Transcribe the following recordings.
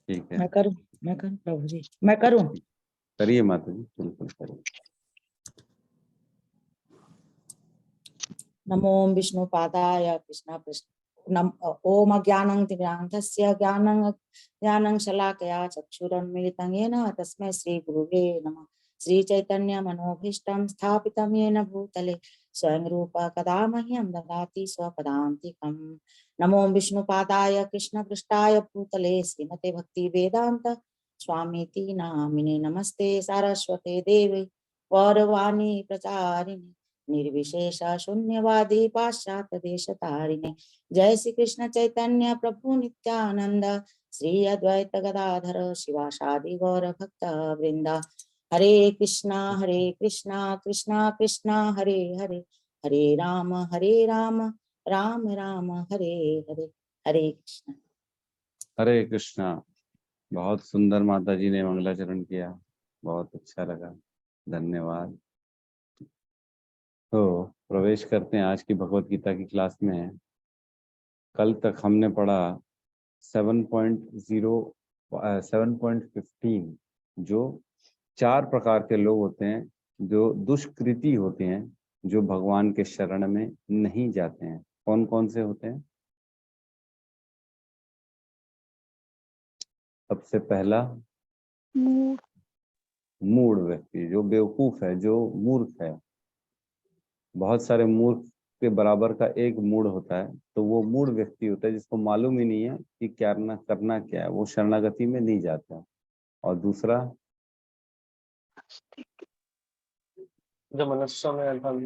ठीक है, मैं करूं प्रभु जी, मैं करूं। करिए माता जी, बिल्कुल करिए। नमो विष्णुपादाय कृष्ण कृष्ण ओम ज्ञानं तिमिरान्धस्य ज्ञानं शलाकया चक्षुरुन्मीलितं येन तस्मै श्रीगुरुवे नमः। श्रीचैतन्यमनोभीष्टं स्थापितं येन भूतले स्वयं रूप कदा मह्यं ददाति स्वपदान्तिकम्। नमो विष्णुपादाय कृष्णपृष्ठाय भूतले श्रीमते भक्तिवेदान्त स्वामीति नामिने नमस्ते सारस्वते देवे गौरवाणी प्रचारिणे निर्विशेष शून्यवादी पाश्चात्य देश तारिणे। जय श्री कृष्ण चैतन्य प्रभु नित्यानंद श्री अद्वैत गदाधर शिवासादि गौर भक्त वृंदा। हरे कृष्णा कृष्णा कृष्णा हरे हरे, हरे राम राम राम हरे हरे। हरे कृष्णा। हरे कृष्णा। बहुत सुंदर माता जी ने मंगलाचरण किया, बहुत अच्छा लगा, धन्यवाद। तो प्रवेश करते हैं आज की भगवत गीता की क्लास में। कल तक हमने पढ़ा 7.15 जो 4 प्रकार के लोग होते हैं जो दुष्कृति होते हैं, जो भगवान के शरण में नहीं जाते हैं। कौन कौन से होते हैं? सबसे पहला मूढ़ व्यक्ति, जो बेवकूफ है, जो मूर्ख है। बहुत सारे मूर्ख के बराबर का एक मूढ़ होता है, तो वो मूढ़ व्यक्ति होता है जिसको मालूम ही नहीं है कि क्या करना क्या है, वो शरणागति में नहीं जाता। और दूसरा, जो मनुष्यों में अधम,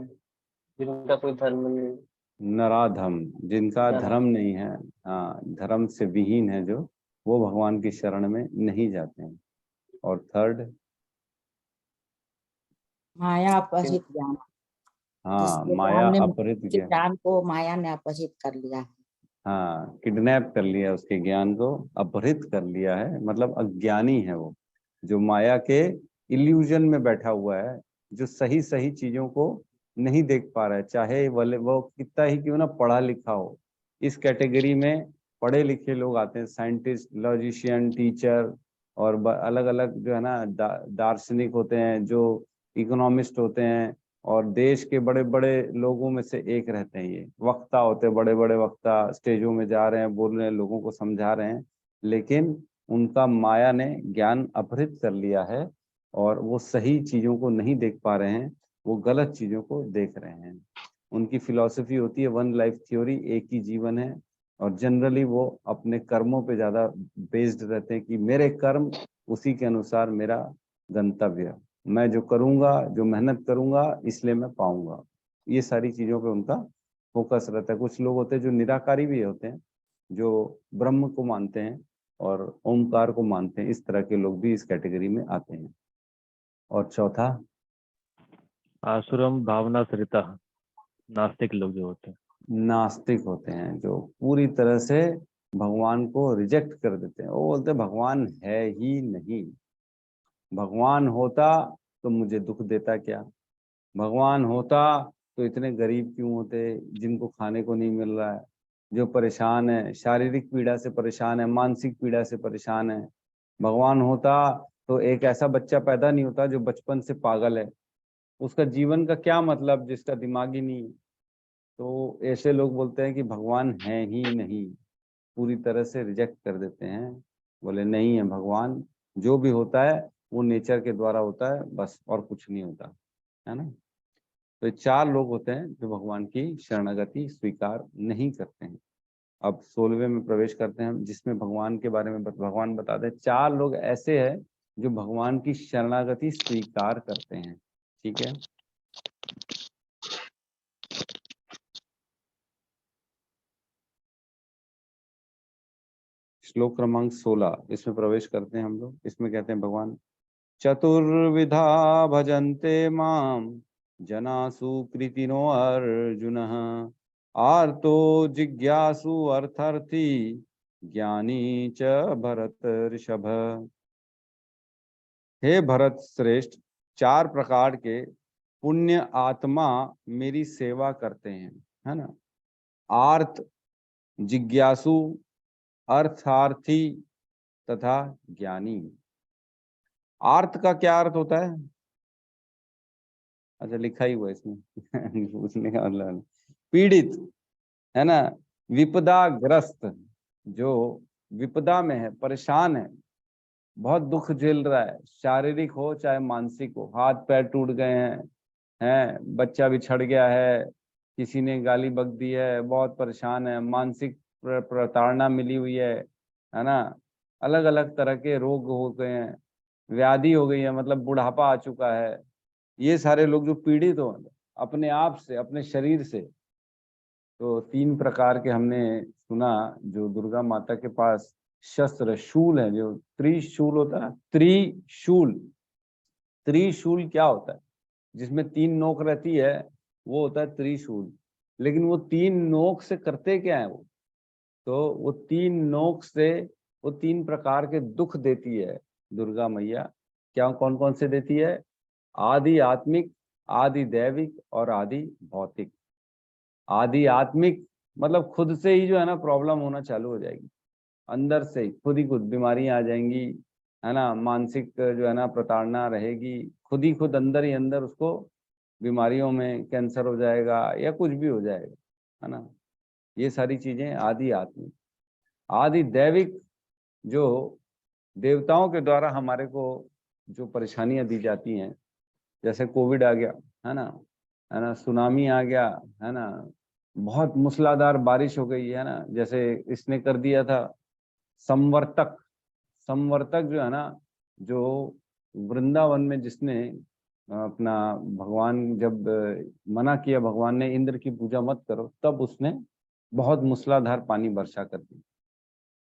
जिनका कोई धर्म नहीं, नराधम, जिनका धर्म नहीं है, हाँ, धर्म से विहीन है, जो वो भगवान की शरण में नहीं जाते हैं। और थर्ड, माया अपहृत ज्ञान, हाँ, जिसके माया ज्ञान ने अपहृत के ज्ञान। ज्ञान को माया ने अपहृत कर लिया है। हाँ, किडनैप कर लिया, उसके ज्ञान को अपहृत कर लिया है, मतलब अज्ञानी है वो, जो माया के इल्यूजन में बैठा हुआ है, जो सही सही चीजों को नहीं देख पा रहा है, चाहे वो कितना ही क्यों ना पढ़ा लिखा हो। इस कैटेगरी में पढ़े लिखे लोग आते हैं, साइंटिस्ट, लॉजिशियन, टीचर, और अलग अलग जो है ना दार्शनिक होते हैं, जो इकोनॉमिस्ट होते हैं, और देश के बड़े बड़े लोगों में से एक रहते हैं। ये वक्ता होते हैं, बड़े बड़े वक्ता, स्टेजों में जा रहे हैं, बोल रहे हैं, लोगों को समझा रहे हैं, लेकिन उनका माया ने ज्ञान अपहृत कर लिया है और वो सही चीजों को नहीं देख पा रहे हैं, वो गलत चीजों को देख रहे हैं। उनकी फिलॉसफी होती है वन लाइफ थ्योरी, एक ही जीवन है, और जनरली वो अपने कर्मों पे ज्यादा बेस्ड रहते हैं कि मेरे कर्म, उसी के अनुसार मेरा गंतव्य, मैं जो करूंगा, जो मेहनत करूंगा, इसलिए मैं पाऊंगा। ये सारी चीजों पे उनका फोकस रहता है। कुछ लोग होते हैं जो निराकारी भी होते हैं, जो ब्रह्म को मानते हैं और ओमकार को मानते हैं, इस तरह के लोग भी इस कैटेगरी में आते हैं। और चौथा, आसुरम भावनाश्रिता, नास्तिक लोग जो होते हैं। नास्तिक होते हैं, जो पूरी तरह से भगवान को रिजेक्ट कर देते हैं। वो बोलते हैं भगवान है ही नहीं, भगवान होता तो मुझे दुख देता क्या, भगवान होता तो इतने गरीब क्यों होते जिनको खाने को नहीं मिल रहा है, जो परेशान है, शारीरिक पीड़ा से परेशान है, मानसिक पीड़ा से परेशान है। भगवान होता तो एक ऐसा बच्चा पैदा नहीं होता जो बचपन से पागल है, उसका जीवन का क्या मतलब जिसका दिमाग ही नहीं है। तो ऐसे लोग बोलते हैं कि भगवान है ही नहीं, पूरी तरह से रिजेक्ट कर देते हैं, बोले नहीं है भगवान, जो भी होता है वो नेचर के द्वारा होता है, बस, और कुछ नहीं होता है ना। तो ये 4 लोग होते हैं जो भगवान की शरणागति स्वीकार नहीं करते हैं। अब 16वें में प्रवेश करते हैं, जिसमें भगवान के बारे में भगवान बताते हैं 4 लोग ऐसे हैं जो भगवान की शरणागति स्वीकार करते हैं। ठीक है, श्लोक क्रमांक 16, इसमें प्रवेश करते हैं हम लोग। इसमें कहते हैं भगवान, चतुर्विधा भजन्ते माम जनासु कृतिनो अर्जुन, आर्तो जिज्ञासु अर्थर्थी ज्ञानी च भरत ऋषभ। हे भरत श्रेष्ठ, 4 प्रकार के पुण्य आत्मा मेरी सेवा करते हैं, है ना। आर्त, जिज्ञासु, अर्थार्थी तथा ज्ञानी। आर्त का क्या अर्थ होता है? अच्छा, लिखा ही हुआ है इसमें उसने क्या मतलब, पीड़ित है ना, विपदाग्रस्त, जो विपदा में है, परेशान है, बहुत दुख झेल रहा है, शारीरिक हो चाहे मानसिक हो, हाथ पैर टूट गए हैं, बच्चा बिछड़ गया है, किसी ने गाली बक दी है, बहुत परेशान है, मानसिक प्रताड़ना मिली हुई है ना, अलग अलग तरह के रोग हो गए हैं, व्याधि हो गई है, मतलब बुढ़ापा आ चुका है, ये सारे लोग जो पीड़ित हो अपने आप से, अपने शरीर से। तो 3 प्रकार के हमने सुना जो दुर्गा माता के पास शस्त्र शूल है, जो त्रिशूल होता है, त्रिशूल। त्रिशूल क्या होता है? जिसमें 3 नोक रहती है वो होता है त्रिशूल। लेकिन वो 3 नोक से करते क्या है वो? तो वो 3 नोक से वो 3 प्रकार के दुख देती है दुर्गा मैया। क्या, कौन कौन से देती है? आदि आत्मिक, आदि दैविक और आदि भौतिक। आदि आत्मिक मतलब खुद से ही जो है ना प्रॉब्लम होना चालू हो जाएगी, अंदर से ही खुद ही खुद बीमारियां आ जाएंगी, है ना, मानसिक जो है ना प्रताड़ना रहेगी, खुद ही खुद अंदर ही अंदर उसको बीमारियों में कैंसर हो जाएगा या कुछ भी हो जाएगा, है ना। ये सारी चीजें आदि आत्मिक। आदि दैविक, जो देवताओं के द्वारा हमारे को जो परेशानियां दी जाती हैं, जैसे कोविड आ गया, है ना, है ना, सुनामी आ गया, है ना, बहुत मूसलाधार बारिश हो गई, है ना, जैसे इसने कर दिया था संवर्तक। संवर्तक जो है ना, जो वृंदावन में जिसने अपना भगवान जब मना किया, भगवान ने इंद्र की पूजा मत करो, तब उसने बहुत मूसलाधार पानी वर्षा कर दी।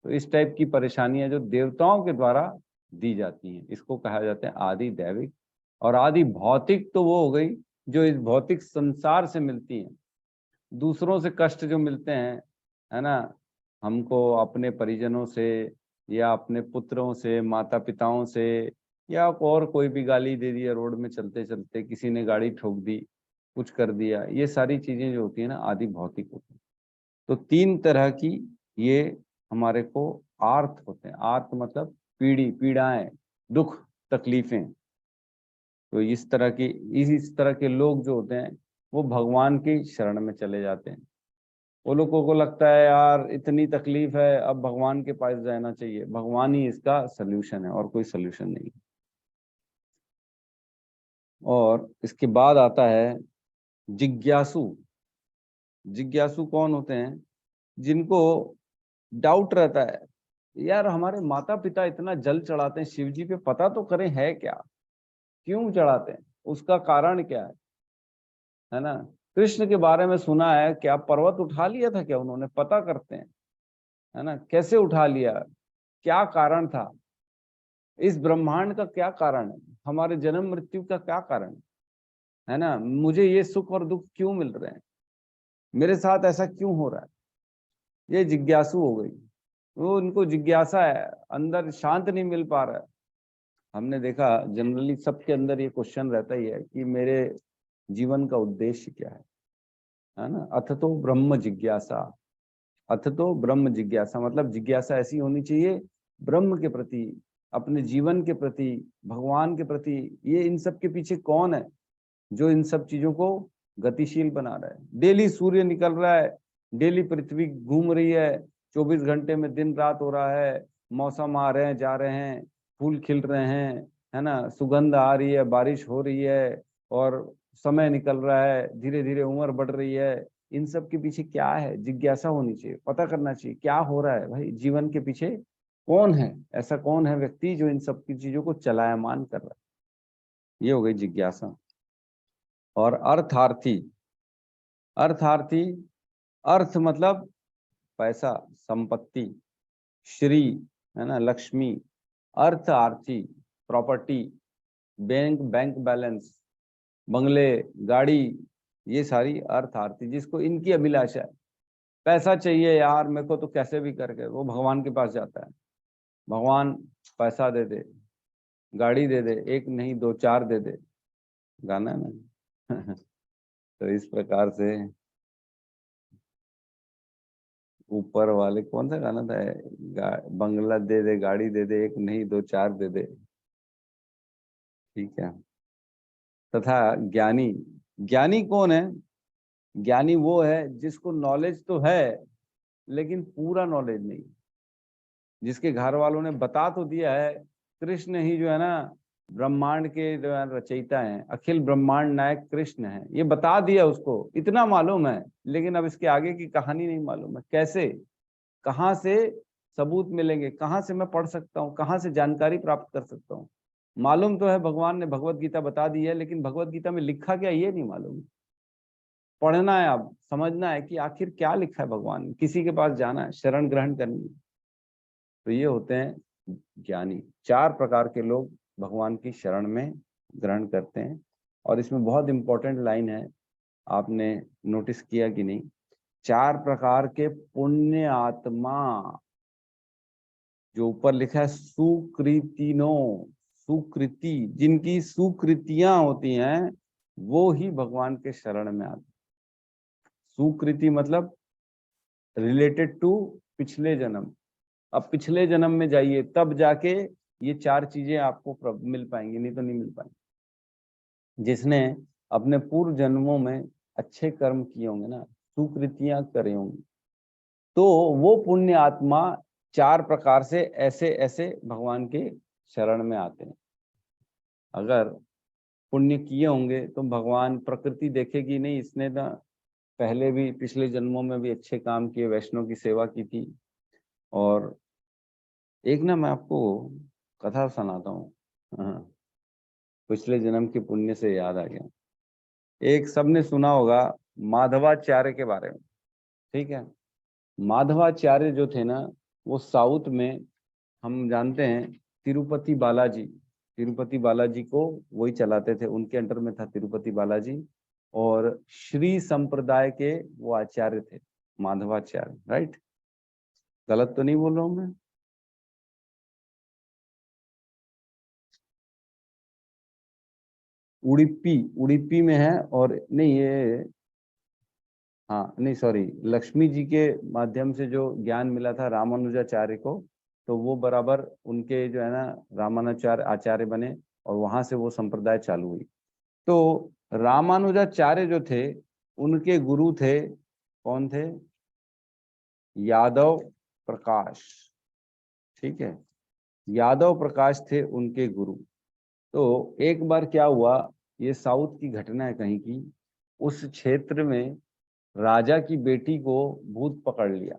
तो इस टाइप की परेशानियां जो देवताओं के द्वारा दी जाती हैं, इसको कहा जाता है आदि दैविक। और आदि भौतिक तो वो हो गई जो इस भौतिक संसार से मिलती हैं, दूसरों से कष्ट जो मिलते हैं, है ना, हमको अपने परिजनों से या अपने पुत्रों से, माता पिताओं से, या और कोई भी गाली दे दिया रोड में चलते चलते, किसी ने गाड़ी ठोक दी, कुछ कर दिया, ये सारी चीजें जो होती है ना आदि भौतिक होती है। तो 3 तरह की ये हमारे को आर्त होते हैं। आर्त मतलब पीड़ाएं, दुख, तकलीफें। तो इस तरह के लोग जो होते हैं वो भगवान की शरण में चले जाते हैं। वो लोगों को लगता है यार इतनी तकलीफ है, अब भगवान के पास जाना चाहिए, भगवान ही इसका सल्यूशन है और कोई सल्यूशन नहीं। और इसके बाद आता है जिज्ञासु। जिज्ञासु कौन होते हैं? जिनको डाउट रहता है, यार हमारे माता पिता इतना जल चढ़ाते हैं शिव जी पे, पता तो करें है क्या, क्यों चढ़ाते हैं, उसका कारण क्या है ना। कृष्ण के बारे में सुना है, क्या पर्वत उठा लिया था क्या उन्होंने, पता करते हैं, है ना, कैसे उठा लिया, क्या कारण था, इस ब्रह्मांड का क्या कारण है, हमारे जन्म मृत्यु का क्या कारण है ना, मुझे ये सुख और दुख क्यों मिल रहे हैं, मेरे साथ ऐसा क्यों हो रहा है। ये जिज्ञासु हो गई, वो उनको जिज्ञासा है, अंदर शांत नहीं मिल पा रहा है। हमने देखा जनरली सबके अंदर ये क्वेश्चन रहता ही है कि मेरे जीवन का उद्देश्य क्या है ना। अथ तो ब्रह्म जिज्ञासा, अथ तो ब्रह्म जिज्ञासा मतलब जिज्ञासा ऐसी होनी चाहिए ब्रह्म के प्रति, अपने जीवन के प्रति, भगवान के प्रति। ये इन सब के पीछे कौन है जो इन सब चीजों को गतिशील बना रहा है। डेली सूर्य निकल रहा है, डेली पृथ्वी घूम रही है, 24 घंटे में दिन रात हो रहा है, मौसम आ रहे हैं जा रहे हैं, फूल खिल रहे हैं, है ना, सुगंध आ रही है, बारिश हो रही है, और समय निकल रहा है, धीरे धीरे उम्र बढ़ रही है। इन सब के पीछे क्या है, जिज्ञासा होनी चाहिए, पता करना चाहिए क्या हो रहा है भाई, जीवन के पीछे कौन है, ऐसा कौन है व्यक्ति जो इन सब की चीजों को चलायमान कर रहा है। ये हो गई जिज्ञासा। और अर्थार्थी। अर्थार्थी, अर्थ मतलब पैसा, संपत्ति, श्री, है ना, लक्ष्मी। अर्थार्थी, प्रॉपर्टी, बैंक बैंक बैलेंस, बंगले, गाड़ी, ये सारी अर्थार्थी, जिसको इनकी अभिलाषा है, पैसा चाहिए यार मेरे को तो कैसे भी करके, वो भगवान के पास जाता है, भगवान पैसा दे दे, गाड़ी दे दे, एक नहीं 2 4 दे दे, गाना है ना तो इस प्रकार से ऊपर वाले कौन सा गाना था, बंगला दे दे, गाड़ी दे दे, एक नहीं दो चार दे दे। ठीक है। तथा ज्ञानी, ज्ञानी कौन है? ज्ञानी वो है जिसको नॉलेज तो है लेकिन पूरा नॉलेज नहीं, जिसके घर वालों ने बता तो दिया है कृष्ण ही जो है ना ब्रह्मांड के जो है रचयिता हैं, अखिल ब्रह्मांड नायक कृष्ण है, ये बता दिया उसको, इतना मालूम है, लेकिन अब इसके आगे की कहानी नहीं मालूम है। कैसे, कहाँ से सबूत मिलेंगे, कहाँ से मैं पढ़ सकता हूँ, कहाँ से जानकारी प्राप्त कर सकता हूँ? मालूम तो है भगवान ने भगवत गीता बता दी है, लेकिन भगवत गीता में लिखा क्या ये नहीं मालूम। पढ़ना है, अब समझना है कि आखिर क्या लिखा है भगवान ने, किसी के पास जाना है, शरण ग्रहण करनी है। तो ये होते हैं ज्ञानी। 4 प्रकार के लोग भगवान की शरण में ग्रहण करते हैं। और इसमें बहुत इंपॉर्टेंट लाइन है, आपने नोटिस किया कि नहीं, 4 प्रकार के पुण्य आत्मा, जो ऊपर लिखा है सुकृतिनो, सुकृति, जिनकी सुकृतियां होती हैं वो ही भगवान के शरण में आते। सुकृति मतलब रिलेटेड टू पिछले जन्म। अब पिछले जन्म में जाइए तब जाके ये 4 चीजें आपको मिल पाएंगी, नहीं तो नहीं मिल पाएंगी। जिसने अपने पूर्व जन्मों में अच्छे कर्म किए होंगे ना, सुकृतियां करे होंगे, तो वो पुण्य आत्मा 4 प्रकार से ऐसे ऐसे भगवान के शरण में आते हैं। अगर पुण्य किए होंगे तो भगवान, प्रकृति देखेगी नहीं इसने ना पहले भी पिछले जन्मों में भी अच्छे काम किए, वैष्णव की सेवा की थी। और एक ना मैं आपको कथा सुनाता हूँ, हाँ, पिछले जन्म के पुण्य से याद आ गया। एक सबने सुना होगा माधवाचार्य के बारे में, ठीक है। माधवाचार्य जो थे ना, वो साउथ में, हम जानते हैं तिरुपति बालाजी, तिरुपति बालाजी को वही चलाते थे, उनके अंडर में था तिरुपति बालाजी। और श्री संप्रदाय के वो आचार्य थे, माधवाचार्य, राइट? गलत तो नहीं बोल रहा हूं मैं? उडुपी, उडुपी में है। और नहीं ये, हाँ नहीं सॉरी, लक्ष्मी जी के माध्यम से जो ज्ञान मिला था रामानुजाचार्य को, तो वो बराबर उनके जो है ना रामानुजाचार्य आचार्य बने और वहां से वो संप्रदाय चालू हुई। तो रामानुजाचार्य जो थे उनके गुरु थे, कौन थे? यादव प्रकाश, ठीक है। यादव प्रकाश थे उनके गुरु। तो एक बार क्या हुआ, ये साउथ की घटना है कहीं की, उस क्षेत्र में राजा की बेटी को भूत पकड़ लिया।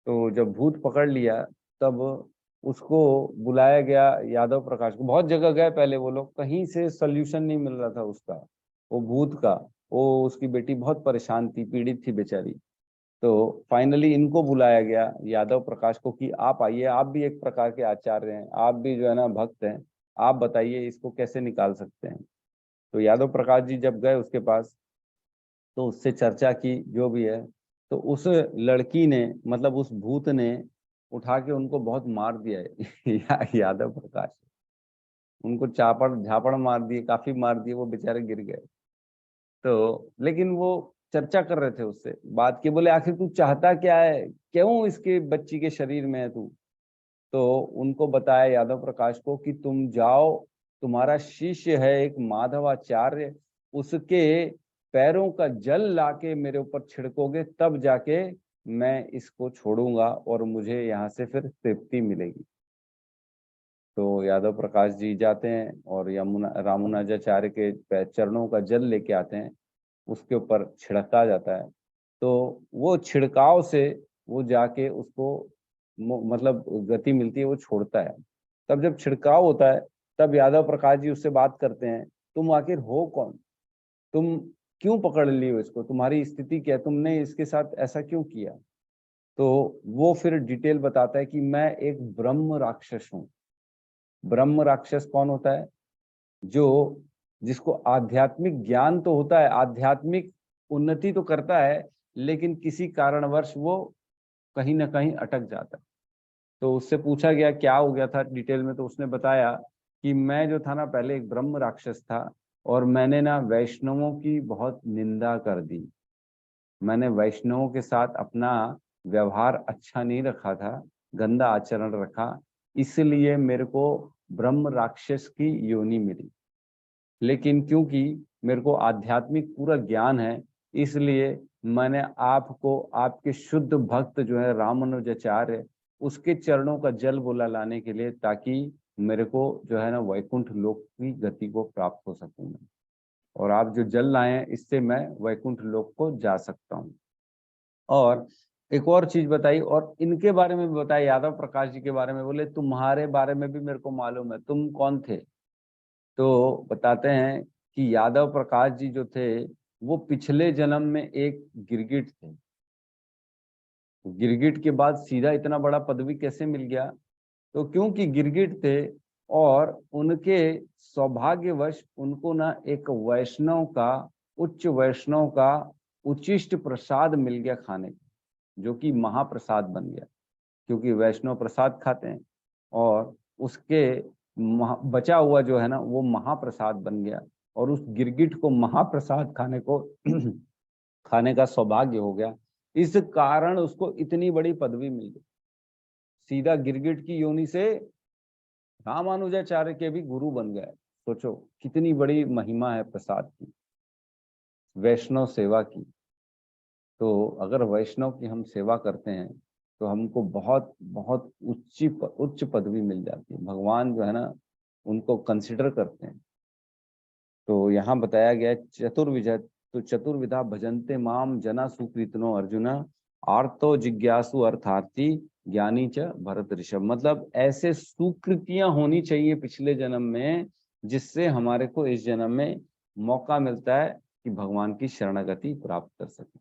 तो जब भूत पकड़ लिया तब उसको बुलाया गया यादव प्रकाश को। बहुत जगह गए पहले वो लोग, कहीं से सोल्यूशन नहीं मिल रहा था उसका, वो भूत का। वो उसकी बेटी बहुत परेशान थी, पीड़ित थी बेचारी। तो फाइनली इनको बुलाया गया यादव प्रकाश को कि आप आइए, आप भी एक प्रकार के आचार्य हैं, आप भी जो है ना भक्त हैं, आप बताइए इसको कैसे निकाल सकते हैं। तो यादव प्रकाश जी जब गए उसके पास, तो उससे चर्चा की जो भी है, तो उस लड़की ने, मतलब उस भूत ने उठा के उनको बहुत मार दिया है यादव प्रकाश, उनको चापड़ झापड़ मार दिए, काफी मार दिए, वो बेचारे गिर गए। तो लेकिन वो चर्चा कर रहे थे उससे बात की, बोले आखिर तू चाहता क्या है, क्यों इसके बच्ची के शरीर में है तू? तो उनको बताया यादव प्रकाश को कि तुम जाओ, तुम्हारा शिष्य है एक माधवाचार्य, उसके पैरों का जल लाके मेरे ऊपर छिड़कोगे तब जाके मैं इसको छोड़ूंगा और मुझे यहाँ से फिर तृप्ति मिलेगी। तो यादव प्रकाश जी जाते हैं और रामानुजाचार्य के चरणों का जल लेके आते हैं, उसके ऊपर छिड़का जाता है। तो वो छिड़काव से वो जाके उसको मतलब गति मिलती है, वो छोड़ता है। तब जब छिड़काव होता है तब यादव प्रकाश जी उससे बात करते हैं, तुम आखिर हो कौन, तुम क्यों पकड़ ली हो इसको, तुम्हारी स्थिति क्या है, तुमने इसके साथ ऐसा क्यों किया? तो वो फिर डिटेल बताता है कि मैं एक ब्रह्म राक्षस हूँ। ब्रह्म राक्षस कौन होता है? जो जिसको आध्यात्मिक ज्ञान तो होता है, आध्यात्मिक उन्नति तो करता है, लेकिन किसी कारणवश वो कहीं ना कहीं अटक जाता है। तो उससे पूछा गया क्या हो गया था डिटेल में, तो उसने बताया कि मैं जो था ना पहले एक ब्रह्म राक्षस था, और मैंने ना वैष्णवों की बहुत निंदा कर दी, मैंने वैष्णवों के साथ अपना व्यवहार अच्छा नहीं रखा था, गंदा आचरण रखा, इसलिए मेरे को ब्रह्म राक्षस की योनि मिली। लेकिन क्योंकि मेरे को आध्यात्मिक पूरा ज्ञान है, इसलिए मैंने आपको, आपके शुद्ध भक्त जो है रामानुजाचार्य, उसके चरणों का जल बोला लाने के लिए, ताकि मेरे को जो है ना वैकुंठ लोक की गति को प्राप्त हो सकूं मैं। और आप जो जल लाए हैं, इससे मैं वैकुंठ लोक को जा सकता हूँ। और एक और चीज बताई, और इनके बारे में भी बताया, यादव प्रकाश जी के बारे में। बोले तुम्हारे बारे में भी मेरे को मालूम है, तुम कौन थे? तो बताते हैं कि यादव प्रकाश जी जो थे, वो पिछले जन्म में एक गिरगिट थे। गिरगिट के बाद सीधा इतना बड़ा पदवी कैसे मिल गया? तो क्योंकि गिरगिट थे और उनके सौभाग्यवश उनको ना एक वैष्णव का, उच्च वैष्णव का उचिष्ट प्रसाद मिल गया खाने का, जो कि महाप्रसाद बन गया। क्योंकि वैष्णव प्रसाद खाते हैं, और उसके बचा हुआ जो है ना वो महाप्रसाद बन गया, और उस गिरगिट को महाप्रसाद खाने को खाने का सौभाग्य हो गया। इस कारण उसको इतनी बड़ी पदवी मिल गई। सीधा गिरगिट की योनि से रामानुजाचार्य के भी गुरु बन गए। सोचो कितनी बड़ी महिमा है प्रसाद की, वैष्णव सेवा की। तो अगर वैष्णव की हम सेवा करते हैं तो हमको बहुत बहुत उच्च पदवी मिल जाती है। भगवान जो है ना उनको कंसिडर करते हैं। तो यहाँ बताया गया चतुर्विधा, तो चतुर्विधा भजन्ते माम जना सुकृतनो अर्जुना, आर्तो जिज्ञासु अर्थार्थी ज्ञानी च भरत ऋषभ। मतलब ऐसे सुकृतियां होनी चाहिए पिछले जन्म में, जिससे हमारे को इस जन्म में मौका मिलता है कि भगवान की शरणागति प्राप्त कर सके,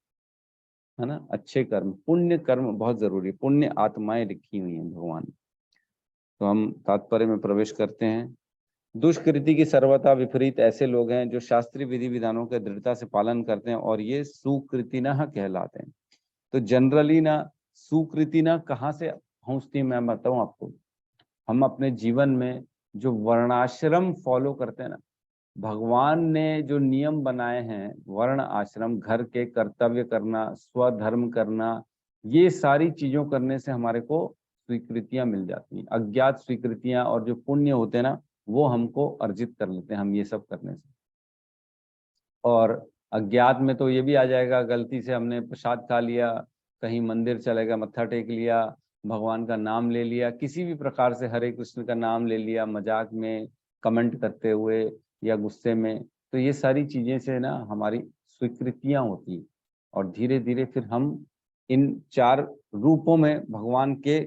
है ना। अच्छे कर्म, पुण्य कर्म बहुत जरूरी, पुण्य आत्माएं लिखी हुई हैं भगवान। तो हम तात्पर्य में प्रवेश करते हैं। दुष्कृति की सर्वथा विपरीत ऐसे लोग हैं जो शास्त्रीय विधि विधानों के दृढ़ता से पालन करते हैं, और ये सुकृतिनः कहलाते हैं। तो जनरली ना सुकृतिनः कहाँ से पहुंचती है, मैं बताऊं आपको। हम अपने जीवन में जो वर्णाश्रम फॉलो करते हैं ना, भगवान ने जो नियम बनाए हैं, वर्ण आश्रम, घर के कर्तव्य करना, स्वधर्म करना, ये सारी चीजों करने से हमारे को स्वीकृतियां मिल जाती हैं। अज्ञात स्वीकृतियां और जो पुण्य होते हैं ना, वो हमको अर्जित कर लेते हैं हम ये सब करने से। और अज्ञात में तो ये भी आ जाएगा, गलती से हमने प्रसाद खा लिया, कहीं मंदिर चले गए, मत्था टेक लिया, भगवान का नाम ले लिया, किसी भी प्रकार से हरे कृष्ण का नाम ले लिया, मजाक में, कमेंट करते हुए या गुस्से में। तो ये सारी चीजें से ना हमारी स्वीकृतियां होती हैं, और धीरे धीरे फिर हम इन 4 रूपों में भगवान के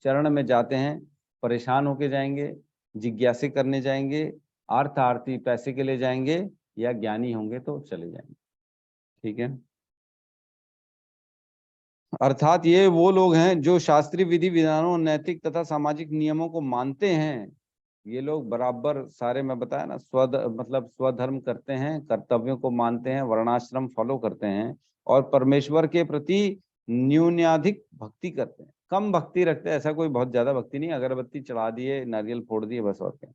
चरण में जाते हैं। परेशान होके जाएंगे, जिज्ञासे करने जाएंगे, अर्थ आरती पैसे के लिए जाएंगे, या ज्ञानी होंगे तो चले जाएंगे। ठीक है। अर्थात ये वो लोग हैं जो शास्त्रीय विधि विधानों, नैतिक तथा सामाजिक नियमों को मानते हैं। ये लोग बराबर सारे, मैं बताया ना, मतलब स्वधर्म करते हैं, कर्तव्यों को मानते हैं, वर्णाश्रम फॉलो करते हैं, और परमेश्वर के प्रति न्यूनाधिक भक्ति करते हैं। कम भक्ति रखते हैं, ऐसा कोई बहुत ज्यादा भक्ति नहीं, अगरबत्ती चढ़ा दिए, नारियल फोड़ दिए, बस। और क्या।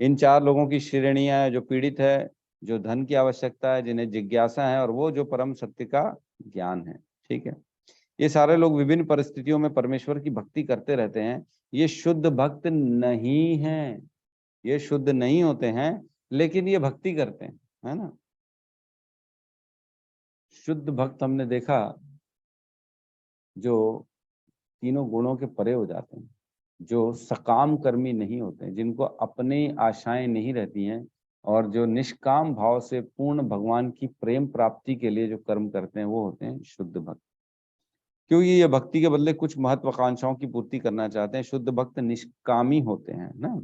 इन 4 लोगों की श्रेणियां है, जो पीड़ित है, जो धन की आवश्यकता है, जिन्हें जिज्ञासा है, और वो जो परम सत्य का ज्ञान है। ठीक है। ये सारे लोग विभिन्न परिस्थितियों में परमेश्वर की भक्ति करते रहते हैं। ये शुद्ध भक्त नहीं हैं, ये शुद्ध नहीं होते हैं, लेकिन ये भक्ति करते हैं, है ना। शुद्ध भक्त हमने देखा जो तीनों गुणों के परे हो जाते हैं, जो सकाम कर्मी नहीं होते हैं, जिनको अपनी आशाएं नहीं रहती हैं, और जो निष्काम भाव से पूर्ण भगवान की प्रेम प्राप्ति के लिए जो कर्म करते हैं, वो होते हैं शुद्ध भक्त। क्योंकि ये भक्ति के बदले कुछ महत्वाकांक्षाओं की पूर्ति करना चाहते हैं। शुद्ध भक्त निष्कामी होते हैं ना,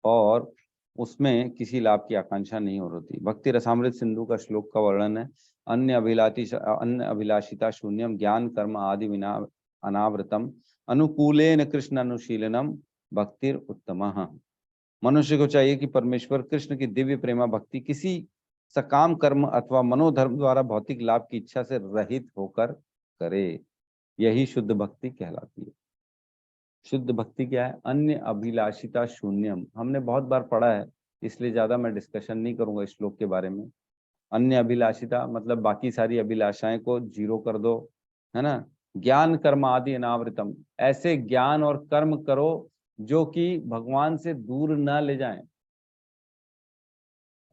और उसमें किसी लाभ की आकांक्षा नहीं हो रही। भक्ति रसामृत सिंधु का श्लोक का वर्णन है, अन्य अभिलाषिता शून्यम ज्ञान कर्म आदि विना अनावृतम अनुकूलेन कृष्ण अनुशीलनम भक्तिर उत्तमः। मनुष्य को चाहिए कि परमेश्वर कृष्ण की दिव्य प्रेमा भक्ति किसी सकाम कर्म अथवा मनोधर्म द्वारा भौतिक लाभ की इच्छा से रहित होकर करे। यही शुद्ध भक्ति कहलाती है। शुद्ध भक्ति क्या है? अन्य अभिलाषिता शून्यम। हमने बहुत बार पढ़ा है, इसलिए ज्यादा मैं डिस्कशन नहीं करूंगा इस श्लोक के बारे में। अन्य अभिलाषिता मतलब बाकी सारी अभिलाषाएं को जीरो कर दो, है ना। ज्ञान कर्म आदि अनावृतम, ऐसे ज्ञान और कर्म करो जो कि भगवान से दूर न ले जाएं।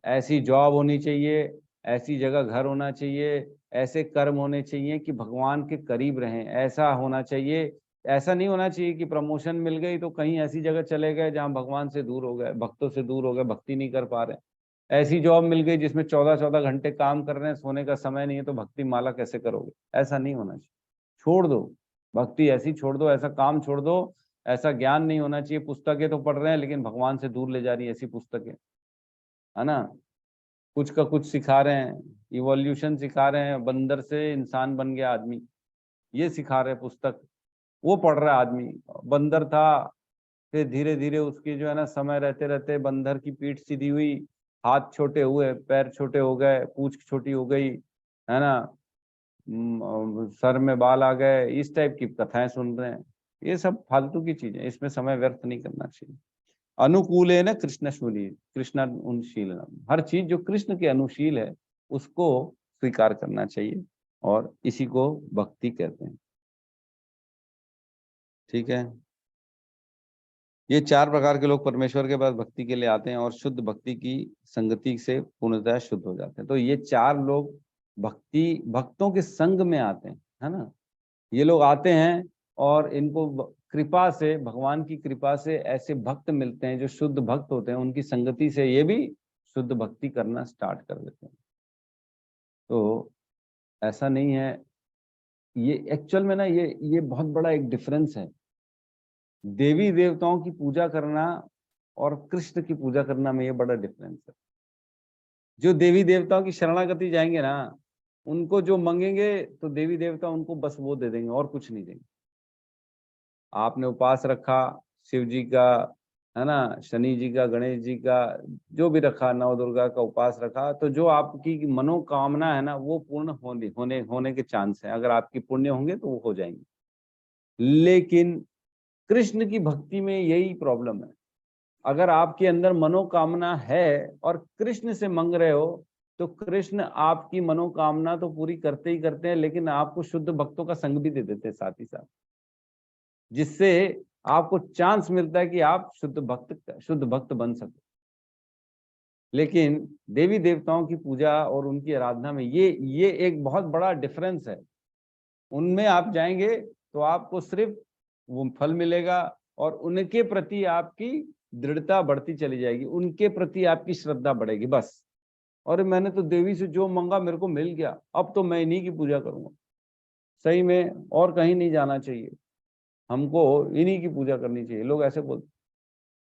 ऐसी जॉब होनी चाहिए, ऐसी जगह घर होना चाहिए, ऐसे कर्म होने चाहिए कि भगवान के करीब रहें, ऐसा होना चाहिए। ऐसा नहीं होना चाहिए कि प्रमोशन मिल गई तो कहीं ऐसी जगह चले गए जहां भगवान से दूर हो गए, भक्तों से दूर हो गए, भक्ति नहीं कर पा रहे। ऐसी जॉब मिल गई जिसमें 14-14 घंटे काम कर रहे हैं, सोने का समय नहीं है, तो भक्ति माला कैसे करोगे? ऐसा नहीं होना चाहिए। छोड़ दो भक्ति, ऐसी छोड़ दो, ऐसा काम छोड़ दो, ऐसा ज्ञान नहीं होना चाहिए। पुस्तकें तो पढ़ रहे हैं लेकिन भगवान से दूर ले जा रही है ऐसी पुस्तकें, है ना। कुछ का कुछ सिखा रहे हैं, इवोल्यूशन सिखा रहे हैं, बंदर से इंसान बन गया आदमी, ये सिखा रहे पुस्तक, वो पढ़ रहा है आदमी। बंदर था, फिर धीरे धीरे उसकी जो है ना समय रहते रहते बंदर की पीठ सीधी हुई, हाथ छोटे हुए, पैर छोटे हो गए, पूंछ छोटी हो गई, है ना, सर में बाल आ गए, इस टाइप की कथाएं सुन रहे हैं। ये सब फालतू की चीजें, इसमें समय व्यर्थ नहीं करना चाहिए। अनुकूल है ना कृष्ण अनुशील, हर चीज जो कृष्ण के अनुशील है उसको स्वीकार करना चाहिए, और इसी को भक्ति कहते हैं। ठीक है, ये 4 प्रकार के लोग परमेश्वर के पास भक्ति के लिए आते हैं और शुद्ध भक्ति की संगति से पूर्णतः शुद्ध हो जाते हैं। तो ये 4 लोग भक्तों के संग में आते हैं, है ना। ये लोग आते हैं और इनको कृपा से, भगवान की कृपा से ऐसे भक्त मिलते हैं जो शुद्ध भक्त होते हैं, उनकी संगति से ये भी शुद्ध भक्ति करना स्टार्ट कर देते हैं। तो ऐसा नहीं है, ये एक्चुअल में ना ये बहुत बड़ा एक डिफरेंस है। देवी देवताओं की पूजा करना और कृष्ण की पूजा करना में ये बड़ा डिफरेंस है। जो देवी देवताओं की शरणागति जाएंगे ना, उनको जो मांगेंगे तो देवी देवता उनको बस वो दे देंगे और कुछ नहीं देंगे। आपने उपास रखा शिव जी का, है ना, शनि जी का, गणेश जी का, जो भी रखा, नवदुर्गा का उपास रखा, तो जो आपकी मनोकामना है ना वो पूर्ण होने के चांस है। अगर आपकी पुण्य होंगे तो वो हो जाएंगे। लेकिन कृष्ण की भक्ति में यही प्रॉब्लम है। अगर आपके अंदर मनोकामना है और कृष्ण से मांग रहे हो तो कृष्ण आपकी मनोकामना तो पूरी करते ही करते हैं, लेकिन आपको शुद्ध भक्तों का संग भी दे देते हैं साथ ही साथ, जिससे आपको चांस मिलता है कि आप शुद्ध भक्त बन सको। लेकिन देवी देवताओं की पूजा और उनकी आराधना में ये एक बहुत बड़ा डिफरेंस है। उनमें आप जाएंगे तो आपको सिर्फ वो फल मिलेगा और उनके प्रति आपकी दृढ़ता बढ़ती चली जाएगी, उनके प्रति आपकी श्रद्धा बढ़ेगी। बस, और मैंने तो देवी से जो मांगा मेरे को मिल गया, अब तो मैं इन्हीं की पूजा करूंगा। सही में, और कहीं नहीं जाना चाहिए, हमको इन्हीं की पूजा करनी चाहिए। लोग ऐसे बोलते,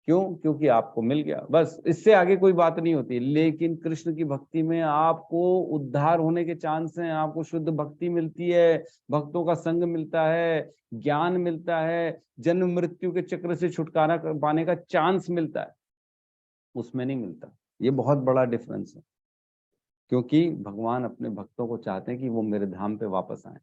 क्यों? क्योंकि आपको मिल गया, बस, इससे आगे कोई बात नहीं होती। लेकिन कृष्ण की भक्ति में आपको उद्धार होने के चांस हैं, आपको शुद्ध भक्ति मिलती है, भक्तों का संग मिलता है, ज्ञान मिलता है, जन्म मृत्यु के चक्र से छुटकारा पाने का चांस मिलता है, उसमें नहीं मिलता। ये बहुत बड़ा डिफरेंस है, क्योंकि भगवान अपने भक्तों को चाहते हैं कि वो मेरे धाम पे वापस आए।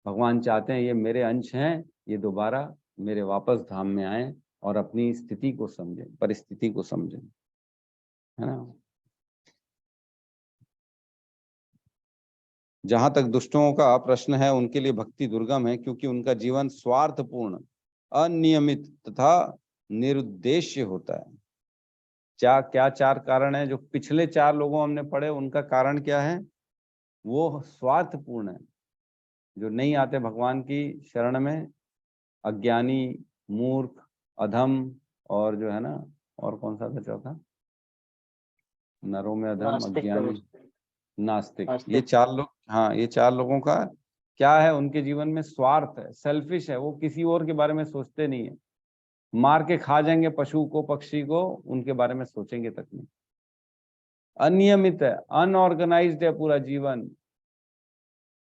भगवान चाहते हैं ये मेरे अंश हैं, ये दोबारा मेरे वापस धाम में आए और अपनी स्थिति को समझें, परिस्थिति को समझें, है ना। जहां तक दुष्टों का प्रश्न है, उनके लिए भक्ति दुर्गम है, क्योंकि उनका जीवन स्वार्थपूर्ण, अनियमित तथा निरुद्देश्य होता है। क्या 4 कारण है जो पिछले 4 लोगों हमने पढ़े, उनका कारण क्या है? वो स्वार्थपूर्ण है, जो नहीं आते भगवान की शरण में, अज्ञानी, मूर्ख, अधम, और जो है ना, और कौन सा था चौथा? नरों में अधम, अज्ञानी, नास्तिक। ये 4 लोग, हाँ, ये 4 लोगों का क्या है? उनके जीवन में स्वार्थ है, सेल्फिश है, वो किसी और के बारे में सोचते नहीं है। मार के खा जाएंगे पशु को, पक्षी को, उनके बारे में सोचेंगे तक नहीं। अनियमित है, अनऑर्गेनाइज्ड है पूरा जीवन,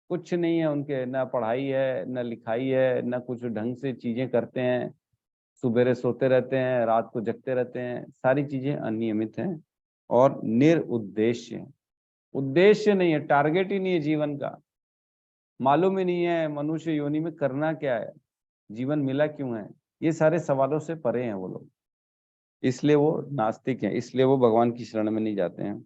कुछ नहीं है उनके, ना पढ़ाई है, ना लिखाई है, ना कुछ ढंग से चीजें करते हैं, सुबेरे सोते रहते हैं, रात को जगते रहते हैं, सारी चीजें अनियमित हैं। और निरुद्देश्य, उद्देश्य नहीं है, टारगेट ही नहीं है जीवन का, मालूम ही नहीं है मनुष्य योनि में करना क्या है, जीवन मिला क्यों है, ये सारे सवालों से परे हैं वो लोग, इसलिए वो नास्तिक हैं, इसलिए वो भगवान की शरण में नहीं जाते हैं।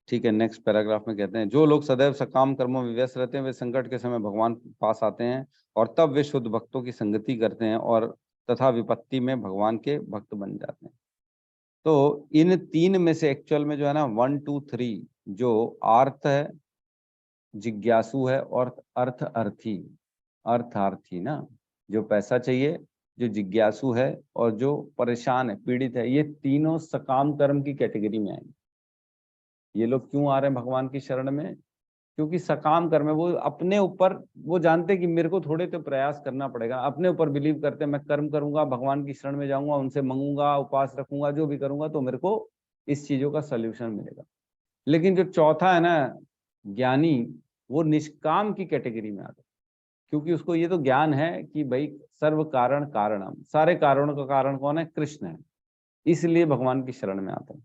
ठीक है, नेक्स्ट पैराग्राफ में कहते हैं, जो लोग सदैव सकाम कर्मों में व्यस्त रहते हैं वे संकट के समय भगवान पास आते हैं और तब वे शुद्ध भक्तों की संगति करते हैं और तथा विपत्ति में भगवान के भक्त बन जाते हैं। तो इन तीन में से एक्चुअल में जो है ना 1 2 3 जो अर्थ है, जिज्ञासु है और अर्थार्थी ना, जो पैसा चाहिए, जो जिज्ञासु है और जो परेशान है, पीड़ित है, ये तीनों सकाम कर्म की कैटेगरी में आएंगे। ये लोग क्यों आ रहे हैं भगवान की शरण में? क्योंकि सकाम कर्म है, वो अपने ऊपर, वो जानते कि मेरे को थोड़े तो प्रयास करना पड़ेगा, अपने ऊपर बिलीव करते हैं मैं कर्म करूंगा, भगवान की शरण में जाऊंगा, उनसे मांगूंगा, उपवास रखूंगा, जो भी करूंगा तो मेरे को इस चीजों का सोल्यूशन मिलेगा। लेकिन जो चौथा है ना ज्ञानी, वो निष्काम की कैटेगरी में आता है, क्योंकि उसको ये तो ज्ञान है कि भाई सर्व कारण कारणम, सारे कारणों का कारण कौन है? कृष्ण है, इसलिए भगवान की शरण में आते हैं।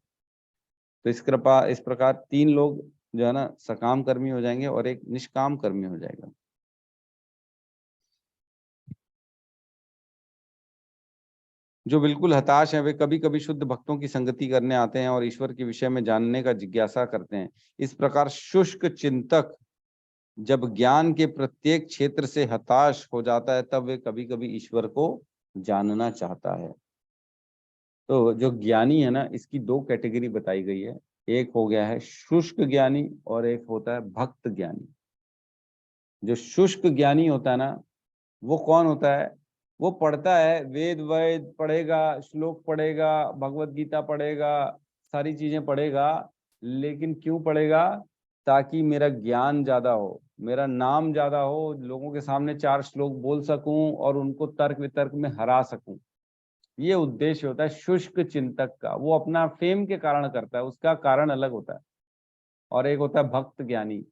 तो इस प्रकार तीन लोग जो है ना सकाम कर्मी हो जाएंगे और एक निष्काम कर्मी हो जाएगा। जो बिल्कुल हताश हैं वे कभी कभी शुद्ध भक्तों की संगति करने आते हैं और ईश्वर के विषय में जानने का जिज्ञासा करते हैं। इस प्रकार शुष्क चिंतक जब ज्ञान के प्रत्येक क्षेत्र से हताश हो जाता है तब वे कभी कभी ईश्वर को जानना चाहता है। तो जो ज्ञानी है ना, इसकी दो कैटेगरी बताई गई है, एक हो गया है शुष्क ज्ञानी और एक होता है भक्त ज्ञानी। जो शुष्क ज्ञानी होता है ना, वो कौन होता है? वो पढ़ता है, वेद वेद पढ़ेगा, श्लोक पढ़ेगा, भगवत गीता पढ़ेगा, सारी चीजें पढ़ेगा, लेकिन क्यों पढ़ेगा? ताकि मेरा ज्ञान ज्यादा हो, मेरा नाम ज्यादा हो, लोगों के सामने 4 श्लोक बोल सकूं और उनको तर्क वितर्क में हरा सकूं। ये उद्देश्य होता है शुष्क चिंतक का। वो अपना फेम के कारण करता है, उसका कारण अलग होता है। और एक होता है भक्त ज्ञानी,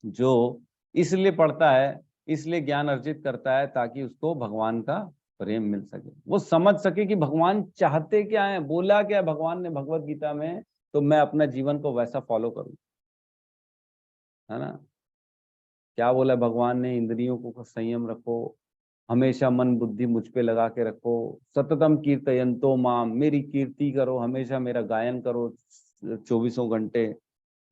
जो इसलिए पढ़ता है, इसलिए ज्ञान अर्जित करता है ताकि उसको भगवान का प्रेम मिल सके, वो समझ सके कि भगवान चाहते क्या है, बोला क्या भगवान ने भगवत गीता में, तो मैं अपना जीवन को वैसा फॉलो करूं, है ना। क्या बोला भगवान ने? इंद्रियों को संयम रखो, हमेशा मन बुद्धि मुझ पे लगा के रखो, सततम कीर्तयन्तो माम, मेरी कीर्ति करो, हमेशा मेरा गायन करो 24 घंटे,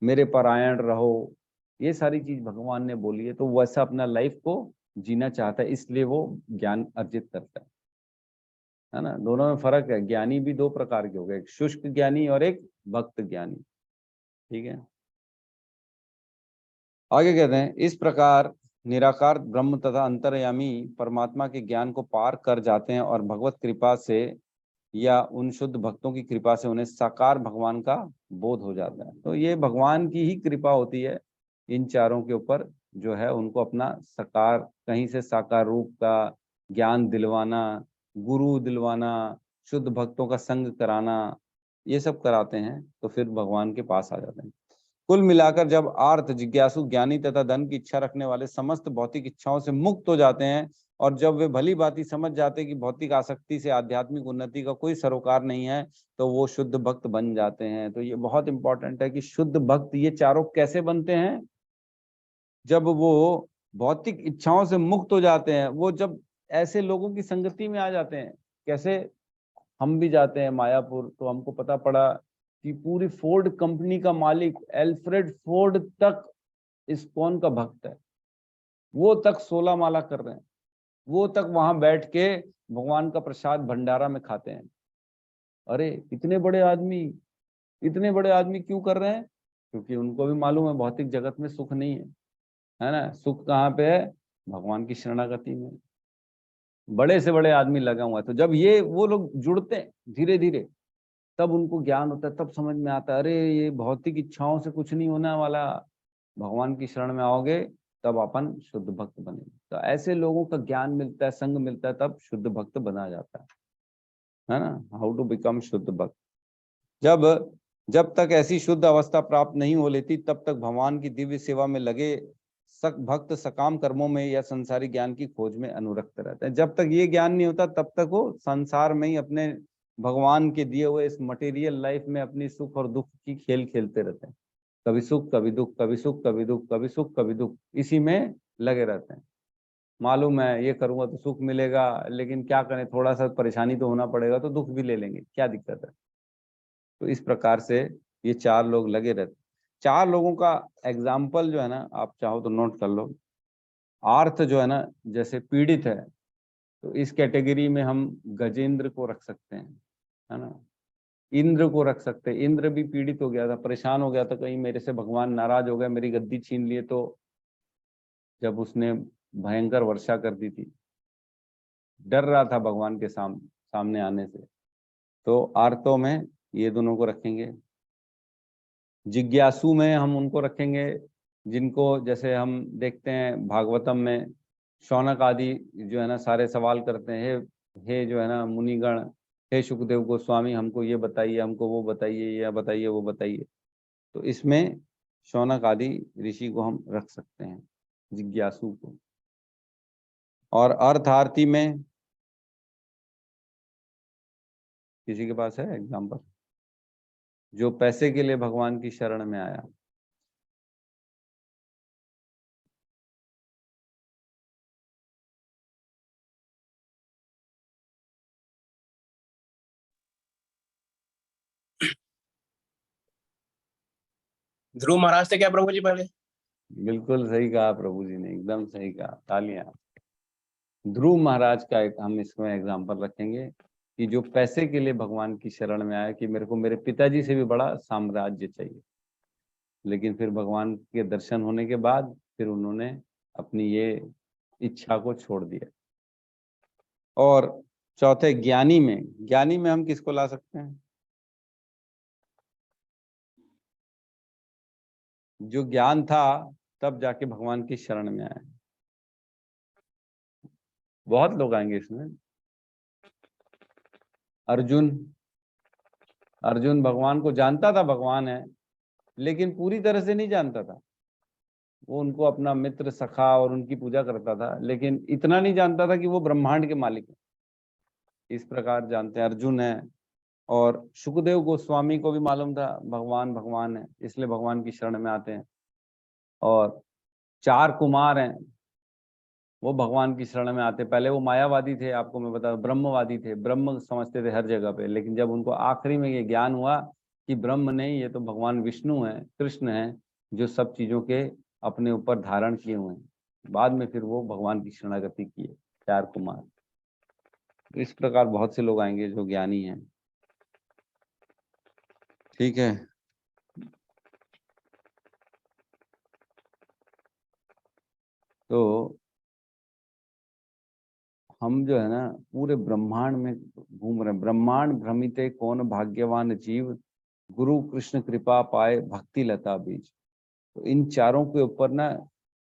मेरे परायण रहो। ये सारी चीज भगवान ने बोली है, तो वैसा अपना लाइफ को जीना चाहता है, इसलिए वो ज्ञान अर्जित करता है ना। दोनों में फर्क है, ज्ञानी भी दो प्रकार के हो गए, एक शुष्क ज्ञानी और एक भक्त ज्ञानी। ठीक है, आगे कहते हैं, इस प्रकार निराकार ब्रह्म तथा अंतर्यामी परमात्मा के ज्ञान को पार कर जाते हैं और भगवत कृपा से या उन शुद्ध भक्तों की कृपा से उन्हें साकार भगवान का बोध हो जाता है। तो ये भगवान की ही कृपा होती है इन चारों के ऊपर, जो है उनको अपना साकार, कहीं से साकार रूप का ज्ञान दिलवाना, गुरु दिलवाना, शुद्ध भक्तों का संग कराना, ये सब कराते हैं, तो फिर भगवान के पास आ जाते हैं। कुल मिलाकर जब आर्थ, जिज्ञासु, ज्ञानी तथा धन की इच्छा रखने वाले समस्त भौतिक इच्छाओं से मुक्त हो जाते हैं और जब वे भली भांति समझ जाते हैं कि भौतिक आसक्ति से आध्यात्मिक उन्नति का कोई सरोकार नहीं है, तो वो शुद्ध भक्त बन जाते हैं। तो ये बहुत इंपॉर्टेंट है कि शुद्ध भक्त ये चारों कैसे बनते हैं? जब वो भौतिक इच्छाओं से मुक्त हो जाते हैं, वो जब ऐसे लोगों की संगति में आ जाते हैं। कैसे? हम भी जाते हैं मायापुर, तो हमको पता पड़ा कि पूरी फोर्ड कंपनी का मालिक एल्फ्रेड फोर्ड तक इस्कॉन का भक्त है, वो तक 16 माला कर रहे हैं, वो तक वहां बैठ के भगवान का प्रसाद भंडारा में खाते हैं। अरे इतने बड़े आदमी क्यों कर रहे हैं? क्योंकि उनको भी मालूम है भौतिक जगत में सुख नहीं है ना। सुख कहाँ पे है? भगवान की शरणागति में। बड़े से बड़े आदमी लगा हुआ है। तो जब ये वो लोग जुड़ते हैं धीरे धीरे, तब उनको ज्ञान होता है, तब समझ में आता है, अरे ये भौतिक इच्छाओं से कुछ नहीं होने वाला, भगवान की शरण में आओगे तब अपन शुद्ध भक्त बनेंगे। तो ऐसे लोगों का ज्ञान मिलता है, संग मिलता है, तब शुद्ध भक्त बना जाता है ना। हाउ टू बिकम शुद्ध भक्त। जब तक ऐसी शुद्ध अवस्था प्राप्त नहीं हो लेती, तब तक भगवान की दिव्य सेवा में लगे भक्त सकाम कर्मों में या संसारी ज्ञान की खोज में अनुरक्त रहते हैं। जब तक ये ज्ञान नहीं होता, तब तक वो संसार में ही अपने भगवान के दिए हुए इस मटेरियल लाइफ में अपनी सुख और दुख की खेल खेलते रहते हैं। कभी सुख कभी दुख, कभी सुख कभी दुख, कभी सुख कभी दुख, इसी में लगे रहते हैं। मालूम है ये करूंगा तो सुख मिलेगा, लेकिन क्या करें, थोड़ा सा परेशानी तो होना पड़ेगा, तो दुख भी ले लेंगे, क्या दिक्कत है। तो इस प्रकार से ये चार लोग लगे रहते। 4 लोगों का एग्जाम्पल जो है ना, आप चाहो तो नोट कर लो। आर्थ जो है ना, जैसे पीड़ित है, तो इस कैटेगरी में हम गजेंद्र को रख सकते हैं, है ना। इंद्र को रख सकते हैं, इंद्र भी पीड़ित हो गया था, परेशान हो गया था, कहीं मेरे से भगवान नाराज हो गए, मेरी गद्दी छीन लिए, तो जब उसने भयंकर वर्षा कर दी थी, डर रहा था भगवान के सामने आने से, तो आर्तों में ये दोनों को रखेंगे। जिज्ञासु में हम उनको रखेंगे जिनको, जैसे हम देखते हैं भागवतम में शौनक आदि जो है ना सारे सवाल करते हैं, हे जो है ना मुनिगण, हे सुखदेव गोस्वामी, हमको ये बताइए, हमको वो बताइए, या बताइए वो बताइए। तो इसमें शौनक आदि ऋषि को हम रख सकते हैं, जिज्ञासु को। और अर्थार्थी में किसी के पास है एग्जाम्पल, जो पैसे के लिए भगवान की शरण में आया? ध्रुव महाराज थे क्या प्रभु जी पहले? बिल्कुल सही कहा प्रभु जी ने, एकदम सही कहा, तालियां। ध्रुव महाराज का एक हम इसमें एग्जाम्पल रखेंगे कि जो पैसे के लिए भगवान की शरण में आया कि मेरे को मेरे पिताजी से भी बड़ा साम्राज्य चाहिए, लेकिन फिर भगवान के दर्शन होने के बाद फिर उन्होंने अपनी ये इच्छा को छोड़ दिया। और चौथे ज्ञानी में हम किसको ला सकते हैं? जो ज्ञान था तब जाके भगवान की शरण में आए। बहुत लोग आएंगे इसमें। अर्जुन भगवान को जानता था भगवान है, लेकिन पूरी तरह से नहीं जानता था। वो उनको अपना मित्र सखा और उनकी पूजा करता था, लेकिन इतना नहीं जानता था कि वो ब्रह्मांड के मालिक है। इस प्रकार जानते हैं, अर्जुन है। और सुखदेव गोस्वामी को भी मालूम था भगवान भगवान है, इसलिए भगवान की शरण में आते हैं। और 4 कुमार हैं, वो भगवान की शरण में आते। पहले वो मायावादी थे, आपको मैं बता, ब्रह्मवादी थे, ब्रह्म समझते थे हर जगह पे, लेकिन जब उनको आखिरी में ये ज्ञान हुआ कि ब्रह्म नहीं, ये तो भगवान विष्णु है, कृष्ण है, जो सब चीजों के अपने ऊपर धारण किए हुए हैं, बाद में फिर वो भगवान की शरणागति किए 4 कुमार। इस प्रकार बहुत से लोग आएंगे जो ज्ञानी हैं। ठीक है, तो हम जो है ना पूरे ब्रह्मांड में घूम रहे हैं। ब्रह्मांड भ्रमिते कौन भाग्यवान जीव, गुरु कृष्ण कृपा पाए भक्ति लता बीज। तो इन चारों के ऊपर ना